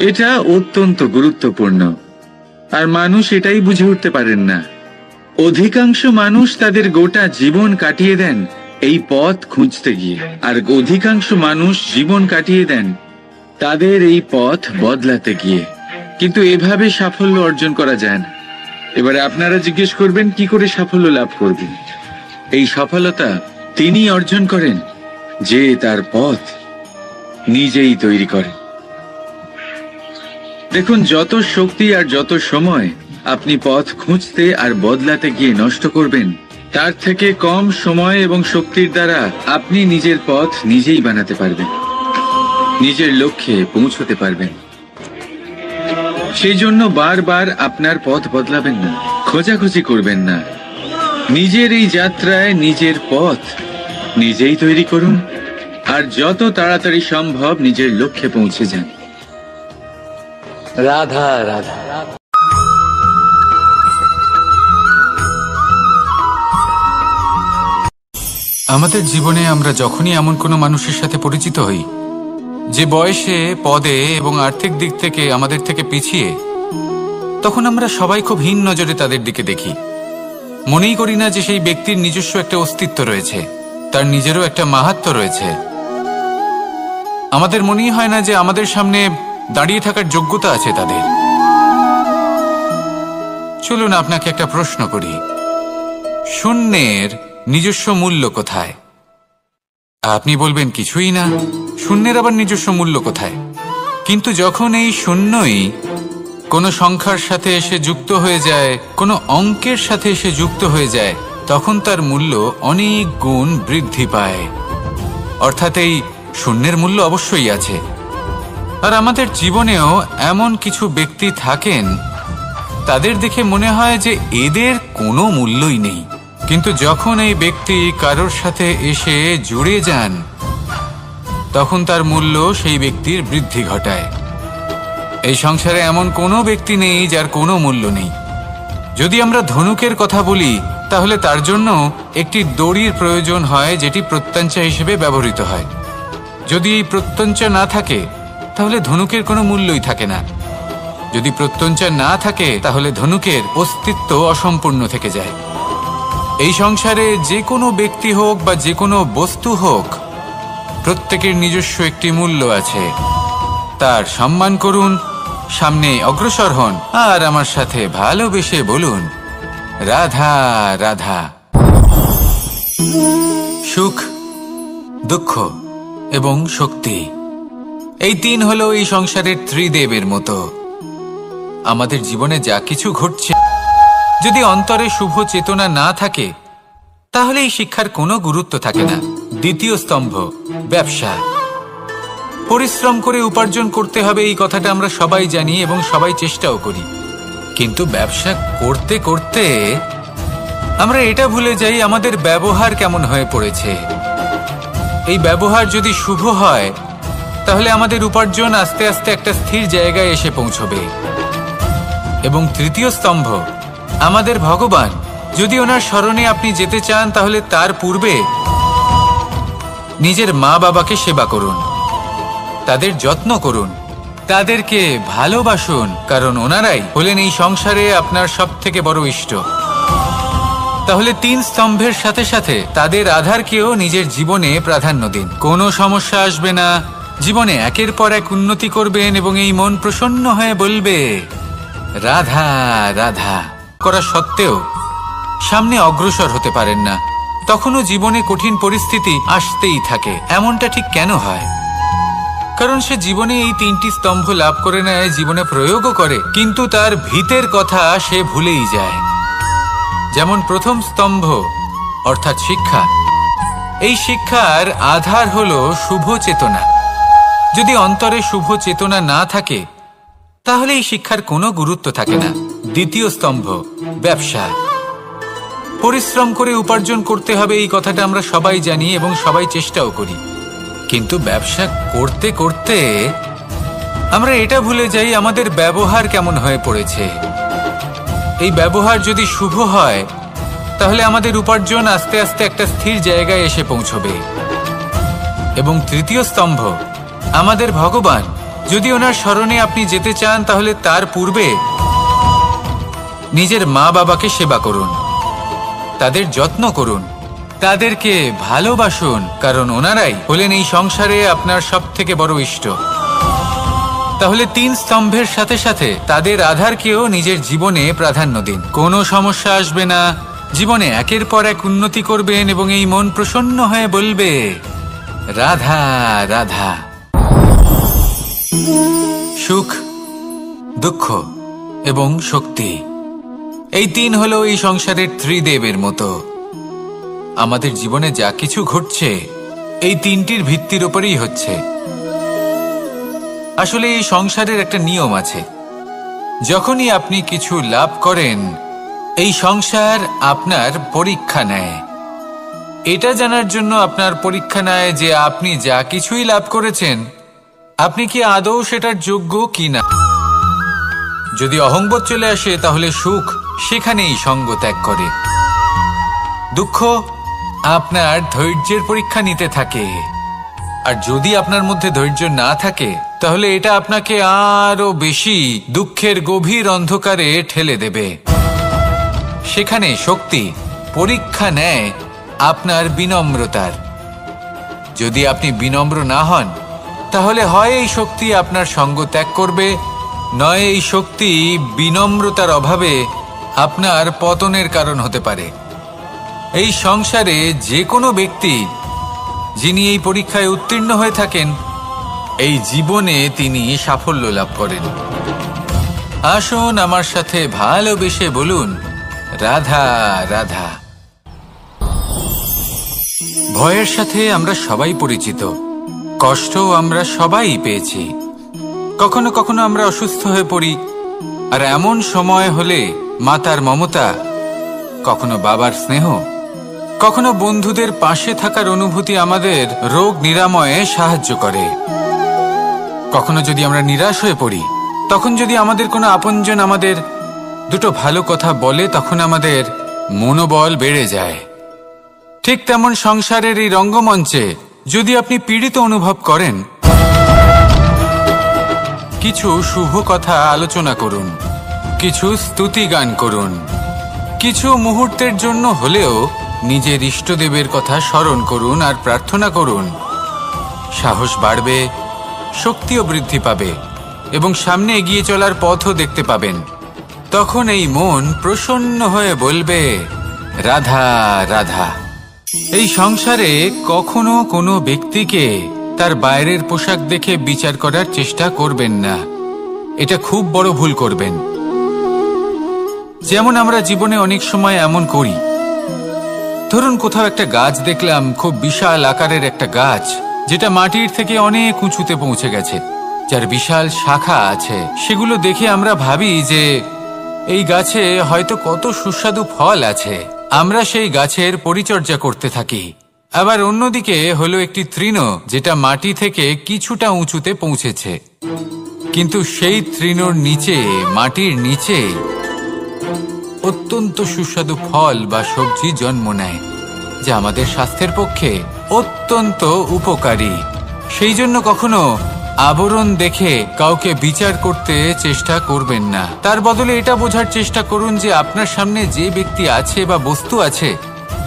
এটা অত্যন্ত গুরুত্বপূর্ণ। আর মানুষ এটাই বুঝে উঠতে পারেন না। অধিকাংশ মানুষ তাদের গোটা জীবন কাটিয়ে দেন এই পথ খুঁজতে গিয়ে, আর অধিকাংশ মানুষ জীবন কাটিয়ে দেন তাদের এই পথ বদলাতে গিয়ে। কিন্তু এভাবে সাফল্য অর্জন করা যায় না। এবারে আপনারা জিজ্ঞেস করবেন কি করে সাফল্য লাভ করবেন? এই সফলতা তিনি অর্জন করেন যে তার পথ নিজেই তৈরি করেন। দেখুন, যত শক্তি আর যত সময় আপনি পথ খুঁজতে আর বদলাতে গিয়ে নষ্ট করবেন, তার থেকে কম সময় এবং শক্তির দ্বারা আপনি নিজের পথ নিজেই বানাতে পারবেন, নিজের লক্ষ্যে পৌঁছতে পারবেন। সেই জন্য বারবার আপনার পথ বদলাবেন না, খোঁজাখুঁজি করবেন না। নিজের এই যাত্রায় নিজের পথ নিজেই তৈরি করুন, আর যত তাড়াতাড়ি সম্ভব নিজের লক্ষ্যে পৌঁছে যান। রাধা রাধা। আমাদের জীবনে আমরা যখনই এমন কোনো মানুষের সাথে পরিচিত হই যে বয়সে, পদে এবং আর্থিক দিক থেকে আমাদের থেকে পিছিয়ে, তখন আমরা সবাই খুব হীন নজরে তাদের দিকে দেখি। মনেই করি না যে সেই ব্যক্তির নিজস্ব একটা অস্তিত্ব রয়েছে, তার নিজেরও একটা মাহাত্ম্য রয়েছে। আমাদের মনেই হয় না যে আমাদের সামনে দাঁড়িয়ে থাকার যোগ্যতা আছে তাদের। চলুন আপনাকে একটা প্রশ্ন করি, শূন্যের নিজস্ব মূল্য কোথায়? আপনি বলবেন কিছুই না। শূন্যের আবার নিজস্ব মূল্য কোথায়? কিন্তু যখন এই শূন্যই কোনো সংখ্যার সাথে এসে যুক্ত হয়ে যায়, কোনো অঙ্কের সাথে এসে যুক্ত হয়ে যায়, তখন তার মূল্য অনেক গুণ বৃদ্ধি পায়। অর্থাৎ এই শূন্যের মূল্য অবশ্যই আছে। আর আমাদের জীবনেও এমন কিছু ব্যক্তি থাকেন, তাদের দেখে মনে হয় যে এদের কোনো মূল্যই নেই। কিন্তু যখন এই ব্যক্তি কারোর সাথে এসে জুড়ে যান, তখন তার মূল্য সেই ব্যক্তির বৃদ্ধি ঘটায়। এই সংসারে এমন কোনো ব্যক্তি নেই যার কোনো মূল্য নেই। যদি আমরা ধনুকের কথা বলি, তাহলে তার জন্য একটি দড়ির প্রয়োজন হয়, যেটি প্রত্যঞ্চা হিসেবে ব্যবহৃত হয়। যদি এই প্রত্যঞ্চা না থাকে, তাহলে ধনুকের কোনো মূল্যই থাকে না। যদি প্রত্যঞ্চা না থাকে, তাহলে ধনুকের অস্তিত্ব অসম্পূর্ণ থেকে যায়। এই সংসারে যে কোনো ব্যক্তি হোক বা যে কোনো বস্তু হোক, প্রত্যেকের নিজস্ব একটি মূল্য আছে। তার সম্মান করুন, সামনে অগ্রসর হন, আর আমার সাথে ভালোবেসে বলুন রাধা রাধা। সুখ, দুঃখ এবং শক্তি, এই তিন হলো এই সংসারের ত্রিদেবের মতো। আমাদের জীবনে যা কিছু ঘটছে, যদি অন্তরে শুভ চেতনা না থাকে, তাহলে এই শিক্ষার কোনো গুরুত্ব থাকে না। দ্বিতীয় স্তম্ভ, ব্যবসা। পরিশ্রম করে উপার্জন করতে হবে, এই কথাটা আমরা সবাই জানি এবং সবাই চেষ্টাও করি। কিন্তু ব্যবসা করতে করতে আমরা এটা ভুলে যাই আমাদের ব্যবহার কেমন হয়ে পড়েছে। এই ব্যবহার যদি শুভ হয়, তাহলে আমাদের উপার্জন আস্তে আস্তে একটা স্থির জায়গায় এসে পৌঁছবে। এবং তৃতীয় স্তম্ভ, আমাদের ভগবান। যদি ওনার স্মরণে আপনি যেতে চান, তাহলে তার পূর্বে নিজের মা বাবাকে সেবা করুন, তাদের যত্ন করুন, তাদেরকে ভালোবাসুন, কারণ ওনারাই হলেন এই সংসারে আপনার সবথেকে বড় ইষ্ট। তাহলে 3 স্তম্ভের সাথে সাথে তাদের আধারকেও নিজের জীবনে প্রাধান্য দিন। কোনো সমস্যা আসবে না, জীবনে একের পর এক উন্নতি করবেন এবং এই মন প্রসন্ন হয়ে বলবে রাধা রাধা। করা সত্ত্বেও সামনে অগ্রসর হতে পারেন না, তখনও জীবনে কঠিন পরিস্থিতি আসতেই থাকে। এমনটা ঠিক কেন হয়? কারণ সে জীবনে এই 3টি স্তম্ভ লাভ করে নেয়, জীবনে প্রয়োগও করে, কিন্তু তার ভিতের কথা সে ভুলেই যায়। যেমন প্রথম স্তম্ভ অর্থাৎ শিক্ষা। এই শিক্ষার আধার হলো শুভ চেতনা। যদি অন্তরে শুভ চেতনা না থাকে তাহলে এই শিক্ষার কোনো গুরুত্ব থাকে না। দ্বিতীয় স্তম্ভ ব্যবসা। পরিশ্রম করে উপার্জন করতে হবে, এই কথাটা আমরা সবাই জানি এবং সবাই চেষ্টাও করি, কিন্তু ব্যবসা করতে করতে আমরা এটা ভুলে যাই আমাদের ব্যবহার কেমন হয়ে পড়েছে। এই ব্যবহার যদি শুভ হয় তাহলে আমাদের উপার্জন আস্তে আস্তে একটা স্থির জায়গায় এসে পৌঁছবে। এবং তৃতীয় স্তম্ভ আমাদের ভগবান। যদি ওনার শরণে আপনি যেতে চান তাহলে তার পূর্বে নিজের মা বাবাকে সেবা করুন, তাদের যত্ন করুন, তাদেরকে ভালোবাসুন, কারণ ওনারাই হলেন এই সংসারে আপনার সবথেকে বড় ইষ্ট। তাহলে 3 স্তম্ভের সাথে সাথে তাদের আধারকেও নিজের জীবনে প্রাধান্য দিন। কোনো সমস্যা আসবে না, জীবনে একের পর এক উন্নতি করবেন এবং এই মন প্রসন্ন হয়ে বলবে রাধা রাধা। সুখ, দুঃখ এবং শক্তি, এই 3 হলো এই সংসারের ত্রিদেবের মতো। আমাদের জীবনে যা কিছু ঘটছে এই 3টির ভিত্তির উপরেই হচ্ছে। আসলে এই সংসারের একটা নিয়ম আছে, যখনই আপনি কিছু লাভ করেন এই সংসার আপনার পরীক্ষা নেয়। এটা জানার জন্য আপনার পরীক্ষা নেয় যে আপনি যা কিছুই লাভ করেছেন আপনি কি আদৌ সেটার যোগ্য কিনা। যদি অহংবোধ চলে আসে তাহলে সুখ সেখানেই সঙ্গ ত্যাগ করে। দুঃখ আপনার ধৈর্যের পরীক্ষা নিতে থাকে, আর যদি আপনার মধ্যে ধৈর্য না থাকে তাহলে এটা আপনাকে আরো বেশি দুঃখের গভীর অন্ধকারে ঠেলে দেবে। সেখানে শক্তি পরীক্ষা নেয় আপনার বিনম্রতার। যদি আপনি বিনম্র না হন তাহলে হয় এই শক্তি আপনার সঙ্গ ত্যাগ করবে, নয় এই শক্তি বিনম্রতার অভাবে আপনার পতনের কারণ হতে পারে। এই সংসারে যে কোনো ব্যক্তি যিনি এই পরীক্ষায় উত্তীর্ণ হয়ে থাকেন এই জীবনে তিনি সাফল্য লাভ করেন। আসুন আমার সাথে ভালোবেসে বলুন রাধা রাধা। ভয়ের সাথে আমরা সবাই পরিচিত, কষ্টও আমরা সবাই পেয়েছি। কখনো কখনো আমরা অসুস্থ হয়ে পড়ি, আর এমন সময় হলে মাতার মমতা, কখনো বাবার স্নেহ, কখনো বন্ধুদের পাশে থাকার অনুভূতি আমাদের রোগ নিরাময়ে সাহায্য করে। কখনো যদি আমরা নিরাশ হয়ে পড়ি, তখন যদি আমাদের কোনো আপনজন আমাদের দুটো ভালো কথা বলে তখন আমাদের মনোবল বেড়ে যায়। ঠিক তেমন সংসারের এই রঙ্গমঞ্চে যদি আপনি পীড়িত অনুভব করেন, কিছু শুভ কথা আলোচনা করুন, কিছু স্তুতি গান করুন, কিছু মুহূর্তের জন্য হলেও নিজের ইষ্টদেবের কথা স্মরণ করুন আর প্রার্থনা করুন। সাহস বাড়বে, শক্তিও বৃদ্ধি পাবে এবং সামনে এগিয়ে চলার পথও দেখতে পাবেন। তখন এই মন প্রসন্ন হয়ে বলবে রাধা রাধা। এই সংসারে কখনো কোনো ব্যক্তিকে তার বাইরের পোশাক দেখে বিচার করার চেষ্টা করবেন না, এটা খুব বড় ভুল করবেন। যেমন আমরা জীবনে অনেক সময় এমন করি, ধরুন কোথাও একটা গাছ দেখলাম, খুব বিশাল আকারের একটা গাছ, যেটা মাটির থেকে অনেক উঁচুতে পৌঁছে গেছে, যার বিশাল শাখা আছে। সেগুলো দেখে আমরা ভাবি যে এই গাছে হয়তো কত সুস্বাদু ফল আছে, আমরা সেই গাছের পরিচর্যা করতে থাকি। আবার অন্যদিকে হলো একটি তৃণ, যেটা মাটি থেকে কিছুটা উঁচুতে পৌঁছেছে, কিন্তু সেই তৃণর নিচে, মাটির নিচে অত্যন্ত সুস্বাদু ফল বা সবজি জন্ম নেয়। যা আমাদের স্বাস্থ্যের পক্ষে অত্যন্ত উপকারী। সেই জন্য কখনো আবরণ দেখে কাউকে বিচার করতে চেষ্টা করবেন না। তার বদলে এটা বোঝার চেষ্টা করুন যে আপনার সামনে যে ব্যক্তি আছে বা বস্তু আছে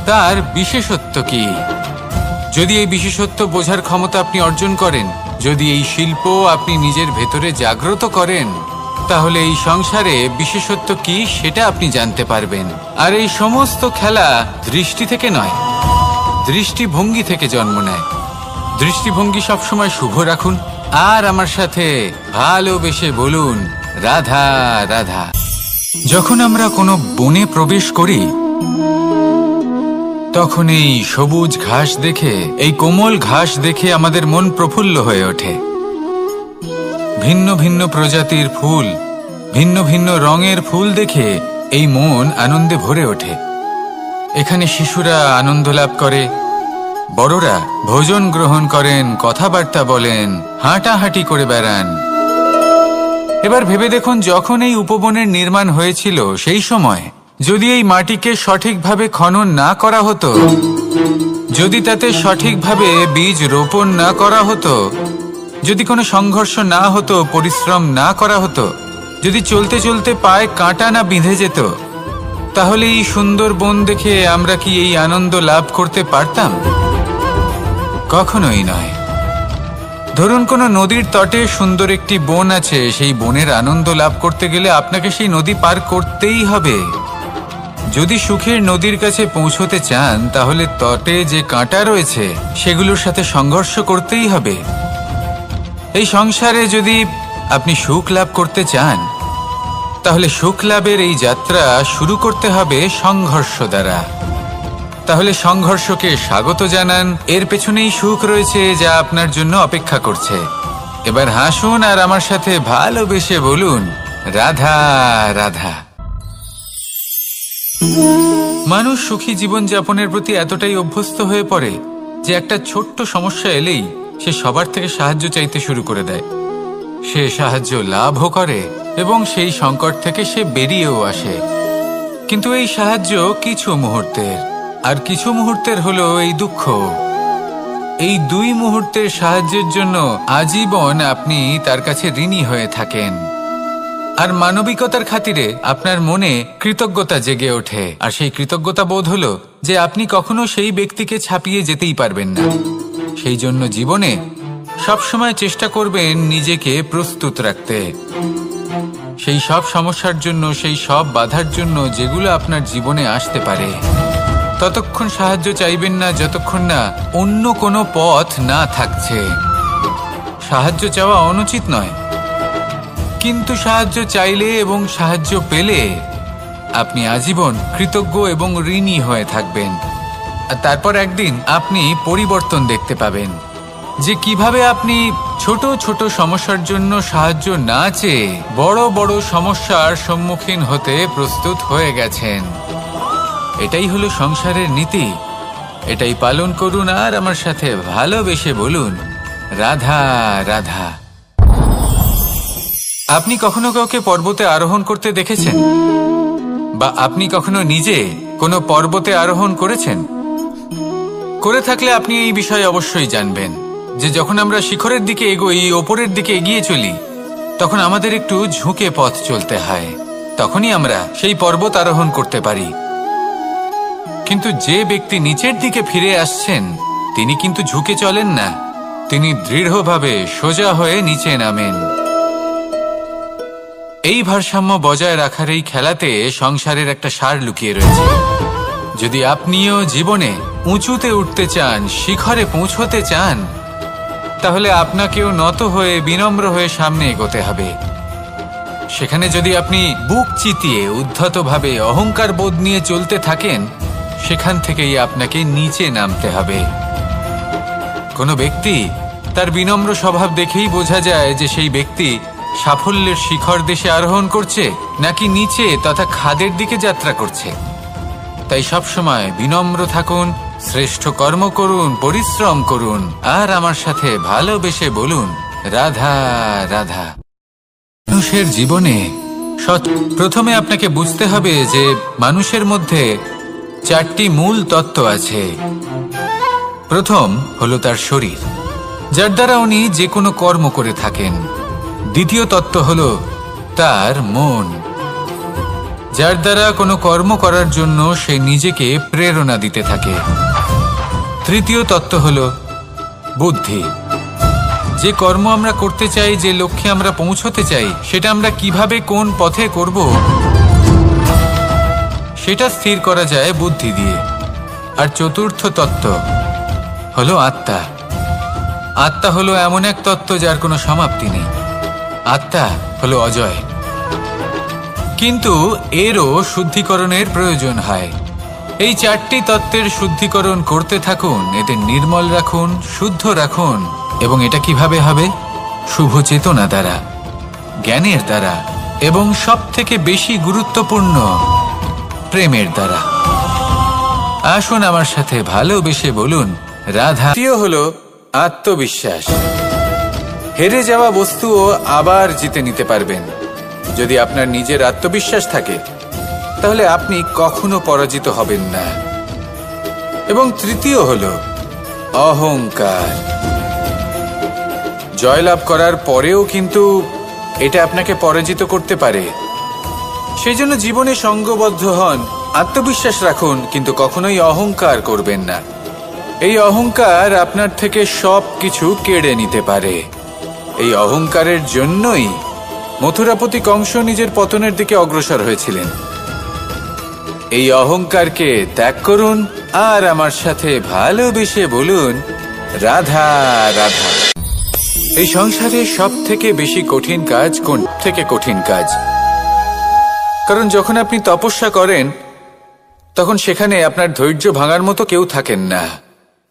তার বিশেষত্ব কি। যদি এই বিশেষত্ব বোঝার ক্ষমতা আপনি অর্জন করেন, যদি এই শিল্প আপনি নিজের ভেতরে জাগ্রত করেন, তাহলে এই সংসারে বিশেষত্ব কি সেটা আপনি জানতে পারবেন। আর এই সমস্ত খেলা দৃষ্টি থেকে নয়, দৃষ্টিভঙ্গি থেকে জন্ম নেয়। দৃষ্টিভঙ্গি সবসময় শুভ রাখুন আর আমার সাথে ভালোবেসে বলুন রাধা রাধা। যখন আমরা কোনো বনে প্রবেশ করি তখন এই সবুজ ঘাস দেখে, এই কোমল ঘাস দেখে আমাদের মন প্রফুল্ল হয়ে ওঠে। ভিন্ন ভিন্ন প্রজাতির ফুল, ভিন্ন ভিন্ন রঙের ফুল দেখে এই মন আনন্দে ভরে ওঠে। এখানে শিশুরা আনন্দ লাভ করে, বড়রা ভোজন গ্রহণ করেন, কথাবার্তা বলেন, হাঁটাহাঁটি করে বেড়ান। এবার ভেবে দেখুন, যখন এই উপবনের নির্মাণ হয়েছিল সেই সময় যদি এই মাটিকে সঠিকভাবে খনন না করা হতো, যদি তাতে সঠিকভাবে বীজ রোপণ না করা হতো, যদি কোনো সংঘর্ষ না হতো, পরিশ্রম না করা হতো, যদি চলতে চলতে পায়ে কাঁটা না বিঁধে যেত, তাহলে এই সুন্দর বন দেখে আমরা কি এই আনন্দ লাভ করতে পারতাম? কখনোই নয়। ধরুন কোনো নদীর তটে সুন্দর একটি বন আছে, সেই বনের আনন্দ লাভ করতে গেলে আপনাকে সেই নদী পার করতেই হবে। যদি সুখের নদীর কাছে পৌঁছতে চান, তাহলে তটে যে কাঁটা রয়েছে সেগুলোর সাথে সংঘর্ষ করতেই হবে। এই সংসারে যদি আপনি সুখ লাভ করতে চান, তাহলে সুখ লাভের এই যাত্রা শুরু করতে হবে সংঘর্ষ দ্বারা। তাহলে সংঘর্ষকে স্বাগত জানান, এর পেছনেই সুখ রয়েছে যা আপনার জন্য অপেক্ষা করছে। এবার হাসুন আর আমার সাথে ভালোবেসে বলুন রাধা রাধা। মানুষ সুখী জীবন যাপনের প্রতি এতটাই অভ্যস্ত হয়ে পড়ে যে একটা ছোট্ট সমস্যা এলেই সে সবার থেকে সাহায্য চাইতে শুরু করে দেয়। সে সাহায্য লাভও করে এবং সেই সংকট থেকে সে বেরিয়েও আসে। কিন্তু এই সাহায্য কিছু মুহূর্তের, আর কিছু মুহূর্তের হলো এই দুঃখ। এই দুই মুহূর্তের সাহায্যের জন্য আজীবন আপনি তার কাছে ঋণী হয়ে থাকেন। আর মানবিকতার খাতিরে আপনার মনে কৃতজ্ঞতা জেগে ওঠে। আর সেই কৃতজ্ঞতা বোধ হলো যে আপনি কখনো সেই ব্যক্তিকে ছাপিয়ে যেতেই পারবেন না। সেই জন্য জীবনে সবসময় চেষ্টা করবেন নিজেকে প্রস্তুত রাখতে সেই সব সমস্যার জন্য, সেই সব বাধার জন্য যেগুলো আপনার জীবনে আসতে পারে। ততক্ষণ সাহায্য চাইবেন না যতক্ষণ না অন্য কোনো পথ না থাকছে। সাহায্য চাওয়া অনুচিত নয়, কিন্তু সাহায্য চাইলে এবং সাহায্য পেলে আপনি আজীবন কৃতজ্ঞ এবং ঋণী হয়ে থাকবেন। আর তারপর একদিন আপনি পরিবর্তন দেখতে পাবেন যে কিভাবে আপনি ছোট ছোট সমস্যার জন্য সাহায্য না চেয়ে বড় বড় সমস্যার সম্মুখীন হতে প্রস্তুত হয়ে গেছেন। এটাই হলো সংসারের নীতি। এটাই পালন করুন আর আমার সাথে ভালোবেসে বলুন রাধা রাধা। আপনি কখনো কাউকে পর্বতে আরোহণ করতে দেখেছেন? বা আপনি কখনো নিজে কোনো পর্বতে আরোহণ করেছেন? করে থাকলে আপনি এই বিষয়ে অবশ্যই জানবেন যে যখন আমরা শিখরের দিকে এগোই, ওপরের দিকে এগিয়ে চলি, তখন আমাদের একটু ঝুঁকে পথ চলতে হয়। তখনই আমরা সেই পর্বত আরোহণ করতে পারি। কিন্তু যে ব্যক্তি নিচের দিকে ফিরে আসছেন তিনি কিন্তু ঝুঁকে চলেন না, তিনি দৃঢ়ভাবে সোজা হয়ে নিচে নামেন। এই ভারসাম্য বজায় রাখার এই খেলাতে সংসারের একটা সার লুকিয়ে রয়েছে। যদি আপনিও জীবনে উঁচুতে উঠতে চান, শিখরে পৌঁছতে চান, তাহলে আপনাকেও নত হয়ে বিনম্র হয়ে সামনে এগোতে হবে। সেখানে যদি আপনি বুক চিতিয়ে উদ্ধতভাবে অহংকার বোধ নিয়ে চলতে থাকেন, সেখান থেকেই আপনাকে নিচে নামতে হবে। কোনো ব্যক্তি তার বিনম্র স্বভাব দেখেই বোঝা যায় যে সেই ব্যক্তি সাফল্যের শিখর দেশে আরোহণ করছে নাকি নিচে তথা খাদের দিকে যাত্রা করছে। তাই সবসময় বিনম্র থাকুন, শ্রেষ্ঠ কর্ম করুন, পরিশ্রম করুন আর আমার সাথে ভালোবেসে বলুন রাধা রাধা। মানুষের জীবনে প্রথমে আপনাকে বুঝতে হবে যে মানুষের মধ্যে চারটি মূল তত্ত্ব আছে। প্রথম হলো তার শরীর, যার দ্বারা উনি যে কোনো কর্ম করে থাকেন। দ্বিতীয় তত্ত্ব হলো তার মন, যার দ্বারা কোনো কর্ম করার জন্য সে নিজেকে প্রেরণা দিতে থাকে। তৃতীয় তত্ত্ব হলো বুদ্ধি, যে কর্ম আমরা করতে চাই, যে লক্ষ্যে আমরা পৌঁছতে চাই, সেটা আমরা কিভাবে কোন পথে করব সেটা স্থির করা যায় বুদ্ধি দিয়ে। আর চতুর্থ তত্ত্ব হলো আত্মা। আত্মা হলো এমন এক তত্ত্ব যার কোনো সমাপ্তি নেই। আত্মা হলো অজয়, কিন্তু এরও শুদ্ধিকরণের প্রয়োজন হয়। এই চারটি তত্ত্বের শুদ্ধিকরণ করতে থাকুন, এতে নির্মল রাখুন, শুদ্ধ রাখুন। এবং এটা কিভাবে হবে? শুভ চেতনা দ্বারা, জ্ঞানের দ্বারা, এবং সব থেকে বেশি গুরুত্বপূর্ণ প্রেমের দ্বারা। আসুন আমার সাথে ভালোবেসে বলুন রাধা। তৃতীয় হলো আত্মবিশ্বাস। হেরে যাওয়া বস্তুও আবার জিতে নিতে পারবেন যদি আপনার নিজের আত্মবিশ্বাস থাকে, তাহলে আপনি কখনো পরাজিত হবেন না। এবং তৃতীয় হলো অহংকার। জয়লাভ করার পরেও কিন্তু এটা আপনাকে পরাজিত করতে পারে। সেই জন্য জীবনে সঙ্গবদ্ধ হন, আত্মবিশ্বাস রাখুন, কিন্তু কখনোই অহংকার করবেন না। এই অহংকার আপনার থেকে সব কিছু কেড়ে নিতে পারে। এই অহংকারের জন্যই মথুরাপতি কংস নিজের পতনের দিকে অগ্রসর হয়েছিলেন। এই অহংকারকে ত্যাগ করুন আর আমার সাথে ভালোবেসে বলুন রাধা রাধা। এই সংসারে সব থেকে বেশি কঠিন কাজ কোন থেকে কঠিন কাজ? কারণ যখন আপনি তপস্যা করেন তখন সেখানে আপনার ধৈর্য ভাঙার মতো কেউ থাকেন না,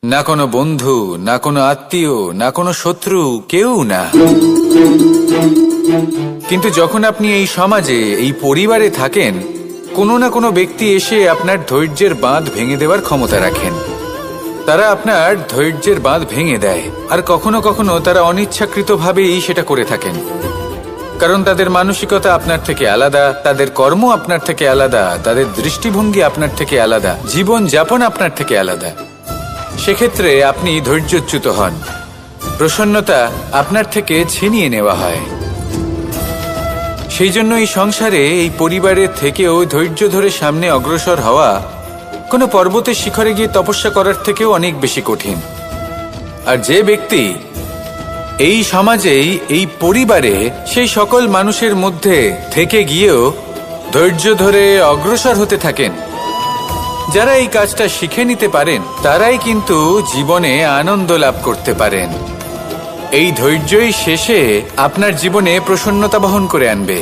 না কোনো বন্ধু, না কোনো আত্মীয়, না কোনো শত্রু, কেউ না। কিন্তু যখন আপনি এই সমাজে, এই পরিবারে থাকেন, কোনো না কোনো ব্যক্তি এসে আপনার ধৈর্যের বাঁধ ভেঙে দেওয়ার ক্ষমতা রাখেন। তারা আপনার ধৈর্যের বাঁধ ভেঙে দেয়, আর কখনো কখনো তারা অনিচ্ছাকৃতভাবেই সেটা করে থাকেন। কারণ তাদের মানসিকতা আপনার থেকে আলাদা, তাদের কর্ম আপনার থেকে আলাদা, তাদের দৃষ্টিভঙ্গি আপনার থেকে আলাদা, জীবন যাপন আপনার থেকে আলাদা। সেক্ষেত্রে আপনি ধৈর্যচ্যুত হন, প্রসন্নতা আপনার থেকে ছিনিয়ে নেওয়া হয়। সেই জন্য এই সংসারে, এই পরিবারের থেকেও ধৈর্য ধরে সামনে অগ্রসর হওয়া কোনো পর্বতের শিখরে গিয়ে তপস্যা করার থেকেও অনেক বেশি কঠিন। আর যে ব্যক্তি এই সমাজেই, এই পরিবারে, সেই সকল মানুষের মধ্যে থেকে গিয়েও ধৈর্য ধরে অগ্রসর হতে থাকেন, যারা এই কাজটা শিখে নিতে পারেন, তারাই কিন্তু জীবনে আনন্দ লাভ করতে পারেন। এই ধৈর্যই শেষে আপনার জীবনে প্রসন্নতা বহন করে আনবে।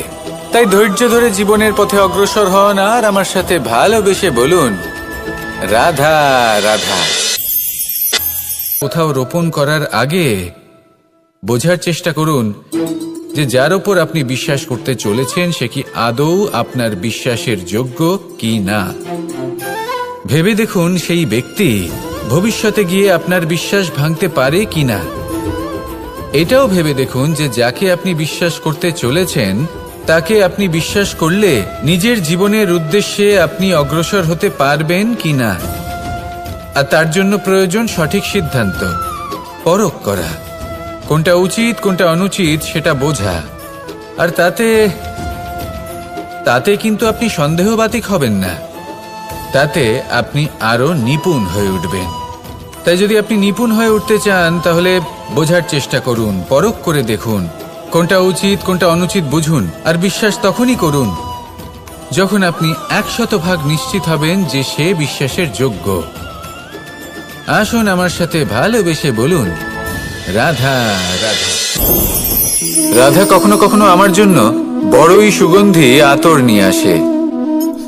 তাই ধৈর্য ধরে জীবনের পথে অগ্রসর হন আর আমার সাথে ভালোবেসে বলুন রাধা রাধা। কোথাও রোপণ করার আগে বোঝার চেষ্টা করুন যে যার ওপর আপনি বিশ্বাস করতে চলেছেন সে কি আদৌ আপনার বিশ্বাসের যোগ্য কি না। ভেবে দেখুন সেই ব্যক্তি ভবিষ্যতে গিয়ে আপনার বিশ্বাস ভাঙতে পারে কি না। এটাও ভেবে দেখুন যে যাকে আপনি বিশ্বাস করতে চলেছেন তাকে আপনি বিশ্বাস করলে নিজের জীবনের উদ্দেশ্যে আপনি অগ্রসর হতে পারবেন কি না। আর তার জন্য প্রয়োজন সঠিক সিদ্ধান্ত, পরখ করা, কোনটা উচিত কোনটা অনুচিত সেটা বোঝা। আর তাতে কিন্তু আপনি সন্দেহবাতিক হবেন না, তাতে আপনি আরো নিপুণ হয়ে উঠবেন। তাই যদি আপনি নিপুণ হয়ে উঠতে চান তাহলে বোঝার চেষ্টা করুন, পরখ করে দেখুন, কোনটা উচিত কোনটা অনুচিত বুঝুন। আর বিশ্বাস তখনই করুন যখন আপনি 100% নিশ্চিত হবেন যে সে বিশ্বাসের যোগ্য। আসুন আমার সাথে ভালোবেসে বলুন রাধা রাধা। রাধা কখনো কখনো আমার জন্য বড়ই সুগন্ধি আতর নিয়ে আসে,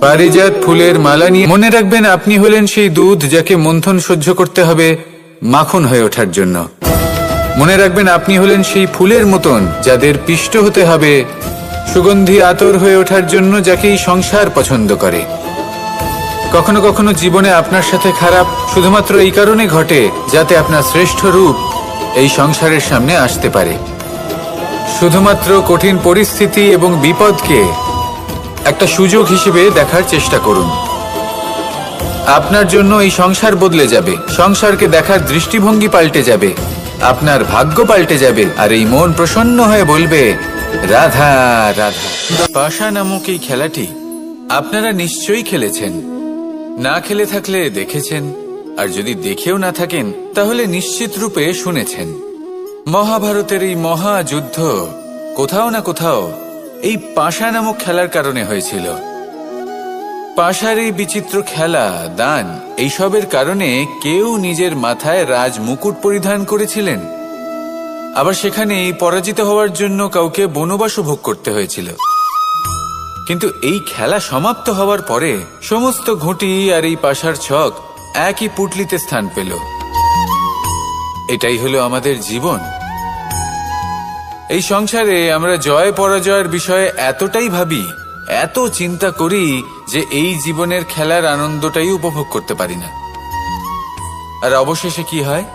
পারিজাত ফুলের মালা নিয়ে। মনে রাখবেন আপনি হলেন সেই দুধ যাকে মন্থন সহ্য করতে হবে মাখন হয়ে ওঠার জন্য। মনে রাখবেন আপনি হলেন সেই ফুলের মতন যাদের পিষ্ট হতে হবে সুগন্ধি আতর হয়ে ওঠার জন্য, যাকে এই সংসার পছন্দ করে। কখনো কখনো জীবনে আপনার সাথে খারাপ শুধুমাত্র এই কারণে ঘটে যাতে আপনার শ্রেষ্ঠ রূপ এই সংসারের সামনে আসতে পারে। শুধুমাত্র কঠিন পরিস্থিতি এবং বিপদকে একটা সুযোগ হিসেবে দেখার চেষ্টা করুন। আপনার জন্য এই সংসার বদলে যাবে, সংসারকে দেখার দৃষ্টিভঙ্গি পাল্টে যাবে, আপনার ভাগ্য পাল্টে যাবে, আর এই মন প্রসন্ন হয়ে বলবে রাধা রাধা। পাশা নামক এই খেলাটি আপনারা নিশ্চয়ই খেলেছেন, না খেলে থাকলে দেখেছেন, আর যদি দেখেও না থাকেন তাহলে নিশ্চিত রূপে শুনেছেন। মহাভারতের এই মহাযুদ্ধ কোথাও না কোথাও এই পাশা নামক খেলার কারণে হয়েছিল। পাশার এই বিচিত্র খেলা, দান, এইসবের কারণে কেউ নিজের মাথায় রাজ মুকুট পরিধান করেছিলেন, আবার সেখানে পরাজিত হওয়ার জন্য কাউকে বনবাসও ভোগ করতে হয়েছিল। কিন্তু এই খেলা সমাপ্ত হওয়ার পরে সমস্ত ঘুঁটি আর এই পাশার ছক একই পুটলিতে স্থান পেল। এটাই হলো আমাদের জীবন। এই সংসারে আমরা জয় পরাজয়ের বিষয়ে এতটাই ভাবি, এত চিন্তা করি যে এই জীবনের খেলার আনন্দটাই উপভোগ করতে পারি না। আর অবশেষে কি হয়?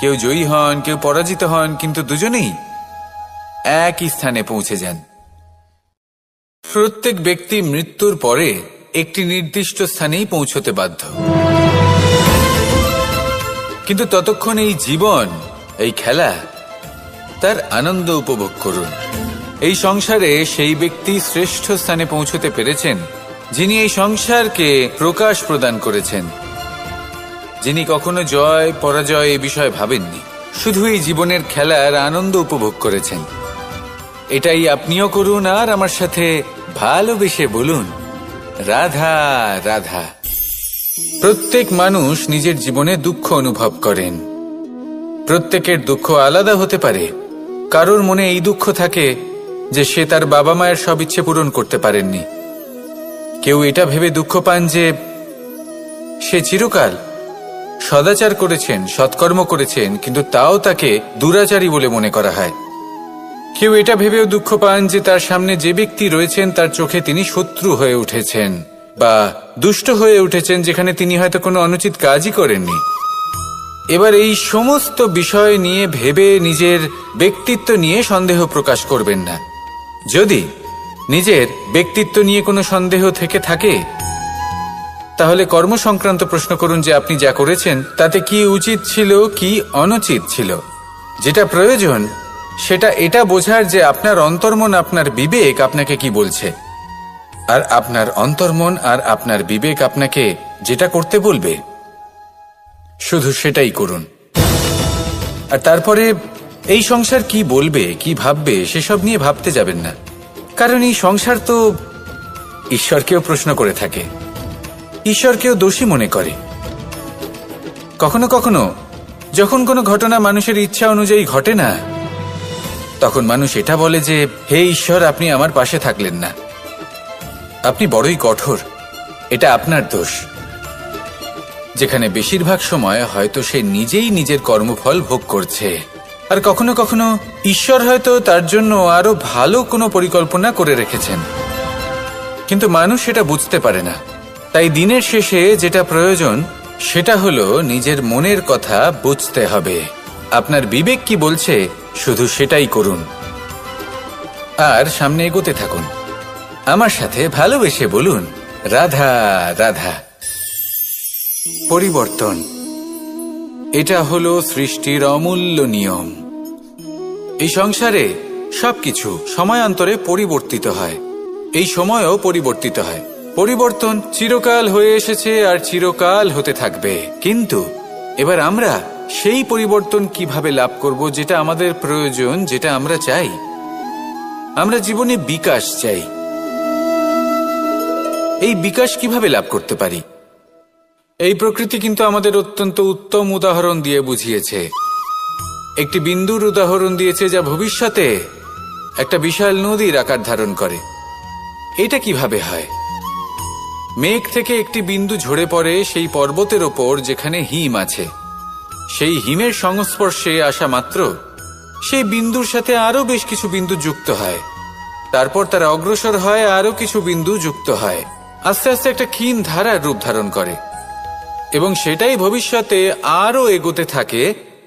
কেউ জয়ী হন, কেউ পরাজিত হন, কিন্তু দুজনেই একই স্থানে পৌঁছে যান। প্রত্যেক ব্যক্তি মৃত্যুর পরে একটি নির্দিষ্ট স্থানেই পৌঁছতে বাধ্য, কিন্তু ততক্ষণ এই জীবন, এই খেলা, তার আনন্দ উপভোগ করুন। এই সংসারে সেই ব্যক্তি শ্রেষ্ঠ স্থানে পৌঁছতে পেরেছেন যিনি এই সংসারকে প্রকাশ প্রদান করেছেন, যিনি কখনো জয় পরাজয় এ বিষয়ে ভাবেননি, শুধু এই জীবনের খেলার আনন্দ উপভোগ করেছেন। এটাই আপনিও করুন, আর আমার সাথে ভালোবেসে বলুন রাধা রাধা। প্রত্যেক মানুষ নিজের জীবনে দুঃখ অনুভব করেন। প্রত্যেকের দুঃখ আলাদা হতে পারে। কারোর মনে এই দুঃখ থাকে যে সে তার বাবা মায়ের সব ইচ্ছে পূরণ করতে পারেননি। কেউ এটা ভেবে দুঃখ পান যে সে চিরকাল সদাচার করেছেন, সৎকর্ম করেছেন, কিন্তু তাও তাকে দুরাচারী বলে মনে করা হয়। কেউ এটা ভেবেও দুঃখ পান যে তার সামনে যে ব্যক্তি রয়েছেন তার চোখে তিনি শত্রু হয়ে উঠেছেন বা দুষ্ট হয়ে উঠেছেন, যেখানে তিনি হয়তো কোনো অনুচিত কাজই করেননি। এবার এই সমস্ত বিষয় নিয়ে ভেবে নিজের ব্যক্তিত্ব নিয়ে সন্দেহ প্রকাশ করবেন না। যদি নিজের ব্যক্তিত্ব নিয়ে কোনো সন্দেহ থেকে থাকে তাহলে কর্ম সংক্রান্ত প্রশ্ন করুন যে আপনি যা করেছেন তাতে কি উচিত ছিল, কি অনুচিত ছিল। যেটা প্রয়োজন সেটা এটা বোঝার যে আপনার অন্তর্মন, আপনার বিবেক আপনাকে কি বলছে, আর আপনার অন্তর্মন আর আপনার বিবেক আপনাকে যেটা করতে বলবে শুধু সেটাই করুন। আর তারপরে এই সংসার কি বলবে, কি ভাববে সেসব নিয়ে ভাবতে যাবেন না, কারণ এই সংসার তো ঈশ্বরকেও প্রশ্ন করে থাকে, ঈশ্বরকেও দোষী মনে করে। কখনো কখনো যখন কোনো ঘটনা মানুষের ইচ্ছা অনুযায়ী ঘটে না, তখন মানুষ এটা বলে যে হে ঈশ্বর, আপনি আমার পাশে থাকলেন না, আপনি বড়ই কঠোর, এটা আপনার দোষ। যেখানে বেশিরভাগ সময় হয়তো সে নিজেই নিজের কর্মফল ভোগ করছে, আর কখনো কখনো ঈশ্বর হয়তো তার জন্য আরো ভালো কোনো পরিকল্পনা করে রেখেছেন, কিন্তু মানুষ সেটা বুঝতে পারে না। তাই দিনের শেষে যেটা প্রয়োজন সেটা হলো নিজের মনের কথা বুঝতে হবে। আপনার বিবেক কি বলছে শুধু সেটাই করুন, আর সামনে এগোতে থাকুন। আমার সাথে ভালোবেসে বলুন রাধা রাধা। পরিবর্তন, এটা হলো সৃষ্টির অমূল্য নিয়ম। এই সংসারে সবকিছু সময়ান্তরে পরিবর্তিত হয়, এই সময়ও পরিবর্তিত হয়। পরিবর্তন চিরকাল হয়ে এসেছে আর চিরকাল হতে থাকবে, কিন্তু এবার আমরা সেই পরিবর্তন কিভাবে লাভ করব যেটা আমাদের প্রয়োজন, যেটা আমরা চাই। আমরা জীবনে বিকাশ চাই। এই বিকাশ কিভাবে লাভ করতে পারি? এই প্রকৃতি কিন্তু আমাদের অত্যন্ত উত্তম উদাহরণ দিয়ে বুঝিয়েছে। একটি বিন্দুর উদাহরণ দিয়েছে যা ভবিষ্যতে একটা বিশাল নদীর আকার ধারণ করে। এটা কিভাবে হয়? মেঘ থেকে একটি বিন্দু ঝরে পড়ে সেই পর্বতের ওপর যেখানে হিম আছে। সেই হিমের সংস্পর্শে আসা মাত্র সেই বিন্দুর সাথে আরো বেশ কিছু বিন্দু যুক্ত হয়, তারপর তারা অগ্রসর হয়, আরো কিছু বিন্দু যুক্ত হয়, আস্তে আস্তে একটা ক্ষীণ ধারার রূপ ধারণ করে, এবং সেটাই ভবিষ্যতে আরো এগোতে থাকে।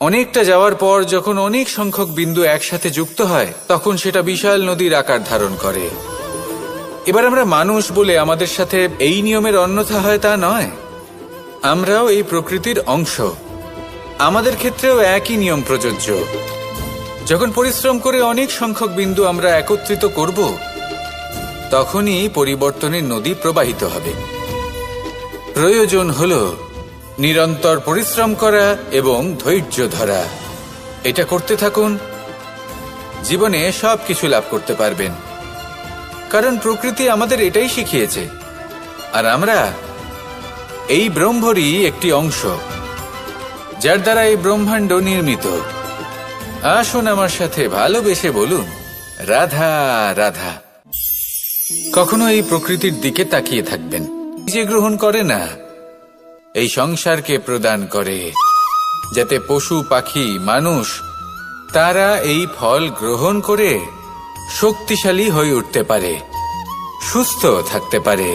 অনেকটা যাওয়ার পর যখন অনেক সংখ্যক বিন্দু একসাথে যুক্ত হয় তখন সেটা বিশাল নদীর আকার ধারণ করে। এবার আমরা মানুষ বলে আমাদের সাথে এই নিয়মের অন্যথা হয় তা নয়। আমরাও এই প্রকৃতির অংশ, আমাদের ক্ষেত্রেও একই নিয়ম প্রযোজ্য। যখন পরিশ্রম করে অনেক সংখ্যক বিন্দু আমরা একত্রিত করব, তখনই পরিবর্তনের নদী প্রবাহিত হবে। প্রয়োজন হল নিরন্তর পরিশ্রম করা এবং ধৈর্য ধরা। এটা করতে থাকুন, জীবনে সবকিছু লাভ করতে পারবেন। কারণ প্রকৃতি আমাদের এটাই শিখিয়েছে, আর আমরা এই ব্রহ্মরই একটি অংশ, যার দ্বারা এই ব্রহ্মাণ্ড নির্মিত। আসুন আমার সাথে ভালোবেসে বলুন, রাধা রাধা। কখনো এই প্রকৃতির দিকে তাকিয়ে থাকবেন। যে গ্রহণ করে না, এই সংসারকে প্রদান করে, যাতে পশু পাখি মানুষ তারা এই ফল গ্রহণ করে শক্তিশালী হয়ে উঠতে পারে, সুস্থ থাকতে পারে।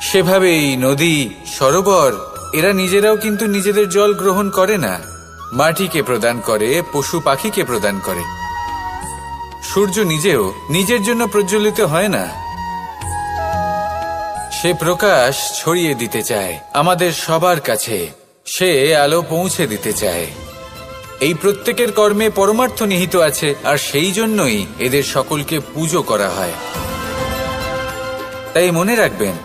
সেভাবেই নদী, সরোবর এরা নিজেরাও কিন্তু নিজেদের জল গ্রহণ করে না, মাটিকে প্রদান করে, পশু পাখিকে প্রদান করে। সূর্য নিজেও নিজের জন্য প্রজ্বলিত হয় না, সে প্রকাশ ছড়িয়ে দিতে চায় আমাদের সবার কাছে, সে আলো পৌঁছে দিতে চায়। এই প্রত্যেকের কর্মে পরমার্থ নিহিত আছে, আর সেই জন্যই এদের সকলকে পুজো করা হয়। তাই মনে রাখবেন,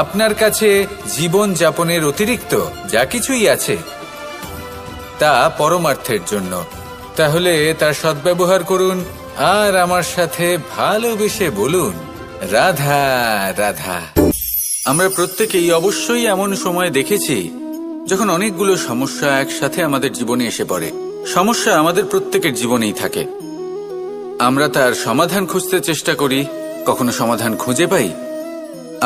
আপনার কাছে জীবন যাপনের অতিরিক্ত যা কিছুই আছে তা পরমার্থের জন্য। তাহলে তার সদ্ব্যবহার করুন, আর আমার সাথে ভালোবেসে বলুন, রাধা রাধা। আমরা প্রত্যেকেই অবশ্যই এমন সময় দেখেছি যখন অনেকগুলো সমস্যা একসাথে আমাদের জীবনে এসে পড়ে। সমস্যা আমাদের প্রত্যেকের জীবনেই থাকে, আমরা তার সমাধান খুঁজতে চেষ্টা করি, কখনো সমাধান খুঁজে পাই,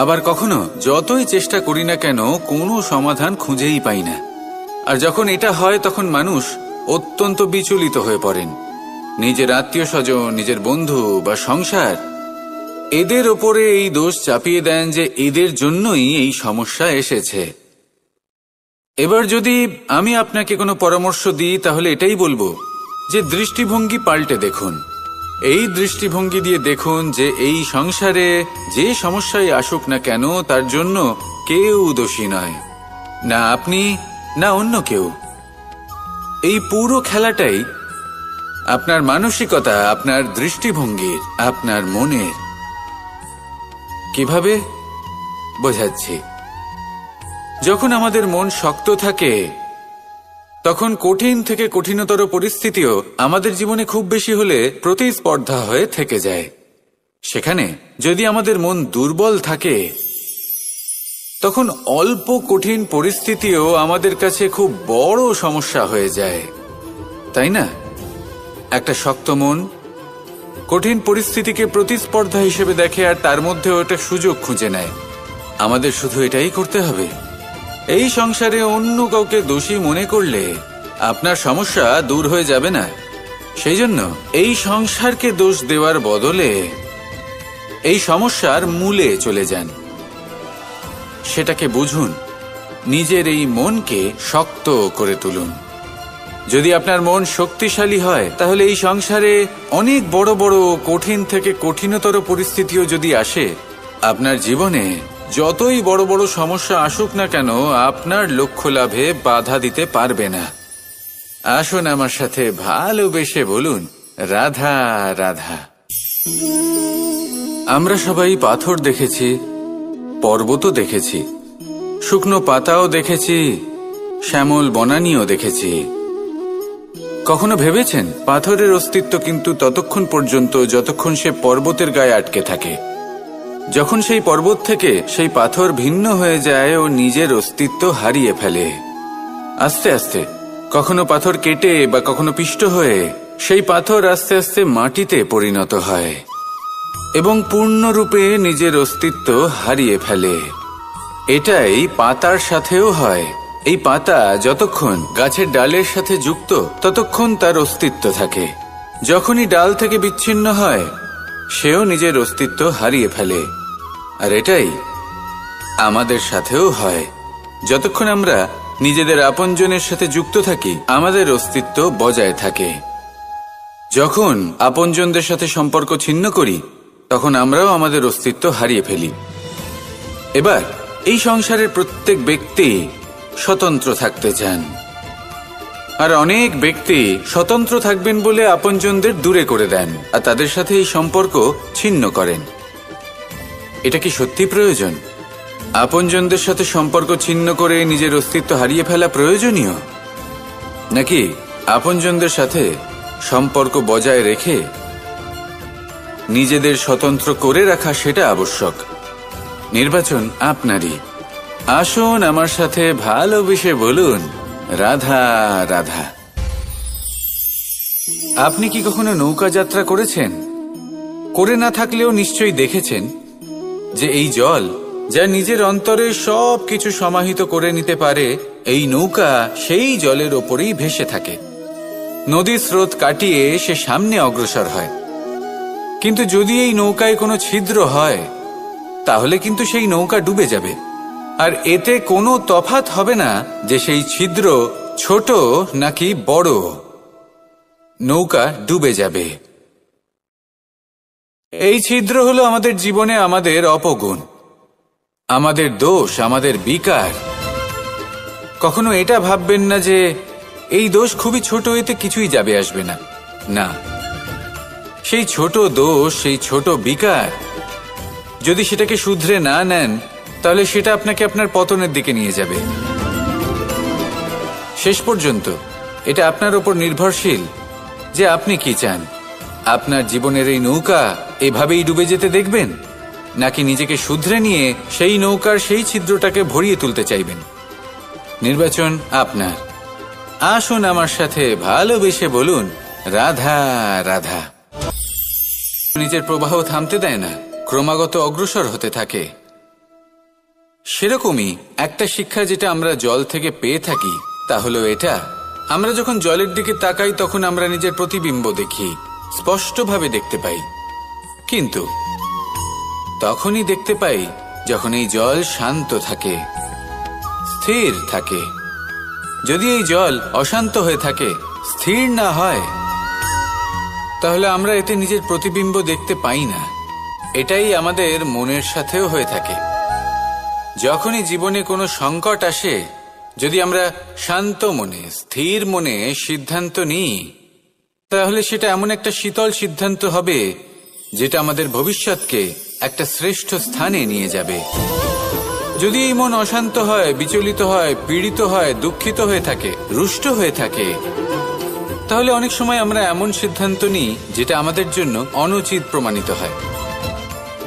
আবার কখনো যতই চেষ্টা করি না কেন কোনো সমাধান খুঁজেই পাই না। আর যখন এটা হয় তখন মানুষ অত্যন্ত বিচলিত হয়ে পড়েন। নিজের আত্মীয় স্বজন, নিজের বন্ধু বা সংসার, এদের ওপরে এই দোষ চাপিয়ে দেন যে এদের জন্যই এই সমস্যা এসেছে। এবার যদি আমি আপনাকে কোনো পরামর্শ দিই, তাহলে এটাই বলবো যে দৃষ্টিভঙ্গি পাল্টে দেখুন। এই দৃষ্টিভঙ্গি দিয়ে দেখুন যে এই সংসারে যে সমস্যায় আসুক না কেন তার জন্য কেউ দোষী নয়, না আপনি না অন্য কেউ। এই পুরো খেলাটাই আপনার মানসিকতা, আপনার দৃষ্টিভঙ্গির, আপনার মনের। কিভাবে বোঝাচ্ছি? যখন আমাদের মন শক্ত থাকে তখন কঠিন থেকে কঠিনতর পরিস্থিতিও আমাদের জীবনে খুব বেশি হলে প্রতিস্পর্ধা হয়ে থেকে যায়। সেখানে যদি আমাদের মন দুর্বল থাকে তখন অল্প কঠিন পরিস্থিতিও আমাদের কাছে খুব বড় সমস্যা হয়ে যায়, তাই না? একটা শক্ত মন কঠিন পরিস্থিতিকে প্রতিস্পর্ধা হিসেবে দেখে আর তার মধ্যে ওটা সুযোগ খুঁজে নেয়। আমাদের শুধু এটাই করতে হবে। এই সংসারে অন্য কাউকে দোষী মনে করলে আপনার সমস্যা দূর হয়ে যাবে না। সেই জন্য এই সংসারকে দোষ দেওয়ার বদলে এই সমস্যার মূলে চলে যান, সেটাকে বুঝুন, নিজের এই মনকে শক্ত করে তুলুন। যদি আপনার মন শক্তিশালী হয় তাহলে এই সংসারে অনেক বড় বড় কঠিন থেকে কঠিনতর পরিস্থিতিও যদি আসে, আপনার জীবনে যতই বড় বড় সমস্যা আসুক না কেন আপনার লক্ষ্য লাভে বাধা দিতে পারবে না। আসুন আমার সাথে ভালোবেসে বলুন, রাধা রাধা। আমরা সবাই পাথর দেখেছি, পর্বতও দেখেছি, শুকনো পাতাও দেখেছি, শ্যামল বনানীও দেখেছি। কখনো ভেবেছেন পাথরের অস্তিত্ব কিন্তু ততক্ষণ পর্যন্ত যতক্ষণ সে পর্বতের গায়ে আটকে থাকে। যখন সেই পর্বত থেকে সেই পাথর ভিন্ন হয়ে যায় ও নিজের অস্তিত্ব হারিয়ে ফেলে। আস্তে আস্তে কখনো পাথর কেটে বা কখনো পিষ্ট হয়ে সেই পাথর আস্তে আস্তে মাটিতে পরিণত হয় এবং পূর্ণরূপে নিজের অস্তিত্ব হারিয়ে ফেলে। এটাই পাতার সাথেও হয়। এই পাতা যতক্ষণ গাছের ডালের সাথে যুক্ত ততক্ষণ তার অস্তিত্ব থাকে। যখনই ডাল থেকে বিচ্ছিন্ন হয় সেও নিজের অস্তিত্ব হারিয়ে ফেলে। আর এটাই আমাদের সাথেও হয়। যতক্ষণ আমরা নিজেদের আপনজনের সাথে যুক্ত থাকি আমাদের অস্তিত্ব বজায় থাকে। যখন আপনজনদের সাথে সম্পর্ক ছিন্ন করি তখন আমরাও আমাদের অস্তিত্ব হারিয়ে ফেলি। এবার এই সংসারের প্রত্যেক ব্যক্তি স্বতন্ত্র থাকতে চান, আর অনেক ব্যক্তি স্বতন্ত্র থাকবেন বলে আপনজনদের দূরে করে দেন আর তাদের সাথে এই সম্পর্ক ছিন্ন করেন। এটা কি সত্যি প্রয়োজন? আপনজনদের সাথে সম্পর্ক ছিন্ন করে নিজের অস্তিত্ব হারিয়ে ফেলা প্রয়োজনীয়, নাকি আপনজনদের সাথে সম্পর্ক বজায় রেখে নিজেদের স্বতন্ত্র করে রাখা সেটা আবশ্যক? নির্বাচন আপনারই। আসুন আমার সাথে ভালোবেসে বলুন, রাধা রাধা। আপনি কি কখনো নৌকা যাত্রা করেছেন? করে না থাকলেও নিশ্চয়ই দেখেছেন যে এই জল যা নিজের অন্তরে সব কিছু সমাহিত করে নিতে পারে, এই নৌকা সেই জলের ওপরেই ভেসে থাকে। নদীর স্রোত কাটিয়ে সে সামনে অগ্রসর হয়। কিন্তু যদি এই নৌকায় কোনো ছিদ্র হয় তাহলে কিন্তু সেই নৌকা ডুবে যাবে, আর এতে কোনো তফাৎ হবে না যে সেই ছিদ্র ছোট নাকি বড়, নৌকা ডুবে যাবে। এই ছিদ্র হলো আমাদের জীবনে আমাদের অপগুণ, আমাদের দোষ, আমাদের বিকার। কখনো এটা ভাববেন না যে এই দোষ খুবই ছোট, এতে কিছুই যাবে আসবে না। না, সেই ছোট দোষ, সেই ছোট বিকার যদি সেটাকে শুধরে না নেন তাহলে সেটা আপনাকে আপনার পতনের দিকে নিয়ে যাবে। শেষ পর্যন্ত এটা আপনার উপর নির্ভরশীল যে আপনি কি চান। আপনার জীবনের এই নৌকা এভাবেই ডুবে যেতে দেখবেন, নাকি নিজেকে শুধরে নিয়ে সেই নৌকার সেই ছিদ্রটাকে ভরিয়ে তুলতে চাইবেন? নির্বাচন আপনার। আসুন আমার সাথে ভালোবেসে বলুন, রাধা রাধা। নিজের প্রবাহ থামতে দেয় না, ক্রমাগত অগ্রসর হতে থাকে। সেরকমই একটা শিক্ষা যেটা আমরা জল থেকে পেয়ে থাকি তা হলো এটা, আমরা যখন জলের দিকে তাকাই তখন আমরা নিজের প্রতিবিম্ব দেখি, স্পষ্টভাবে দেখতে পাই। কিন্তু তখনই দেখতে পাই যখন এই জল শান্ত থাকে, স্থির থাকে। যদি এই জল অশান্ত হয়ে থাকে, স্থির না হয়, তাহলে আমরা এতে নিজের প্রতিবিম্ব দেখতে পাই না। এটাই আমাদের মনের সাথেও হয়ে থাকে। যখনই জীবনে কোনো সংকট আসে, যদি আমরা শান্ত মনে, স্থির মনে সিদ্ধান্ত নিই, তাহলে সেটা এমন একটা শীতল সিদ্ধান্ত হবে যেটা আমাদের ভবিষ্যৎকে একটা শ্রেষ্ঠ স্থানে নিয়ে যাবে। যদি এই মন অশান্ত হয়, বিচলিত হয়, পীড়িত হয়, দুঃখিত হয়ে থাকে, রুষ্ট হয়ে থাকে, তাহলে অনেক সময় আমরা এমন সিদ্ধান্ত নিই যেটা আমাদের জন্য অনুচিত প্রমাণিত হয়।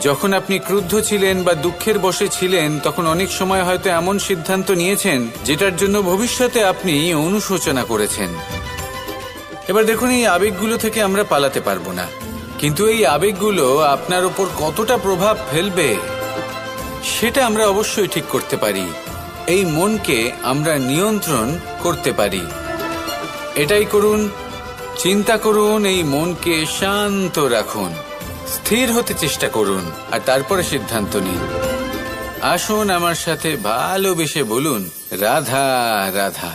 যখন আপনি ক্রুদ্ধ ছিলেন বা দুঃখের বশে ছিলেন, তখন অনেক সময় হয়তো এমন সিদ্ধান্ত নিয়েছেন যেটার জন্য ভবিষ্যতে আপনি অনুশোচনা করেছেন। এবার দেখুন, এই আবেগগুলো থেকে আমরা পালাতে পারবো না, কিন্তু এই আবেগগুলো আপনার উপর কতটা প্রভাব ফেলবে সেটা আমরা অবশ্যই ঠিক করতে পারি। এই মনকে আমরা নিয়ন্ত্রণ করতে পারি। এটাই করুন, চিন্তা করুন, এই মনকে শান্ত রাখুন, স্থির হতে চেষ্টা করুন, আর তারপরে সিদ্ধান্ত নিন। আসুন আমার সাথে ভালোবেসে বলুন, রাধা রাধা।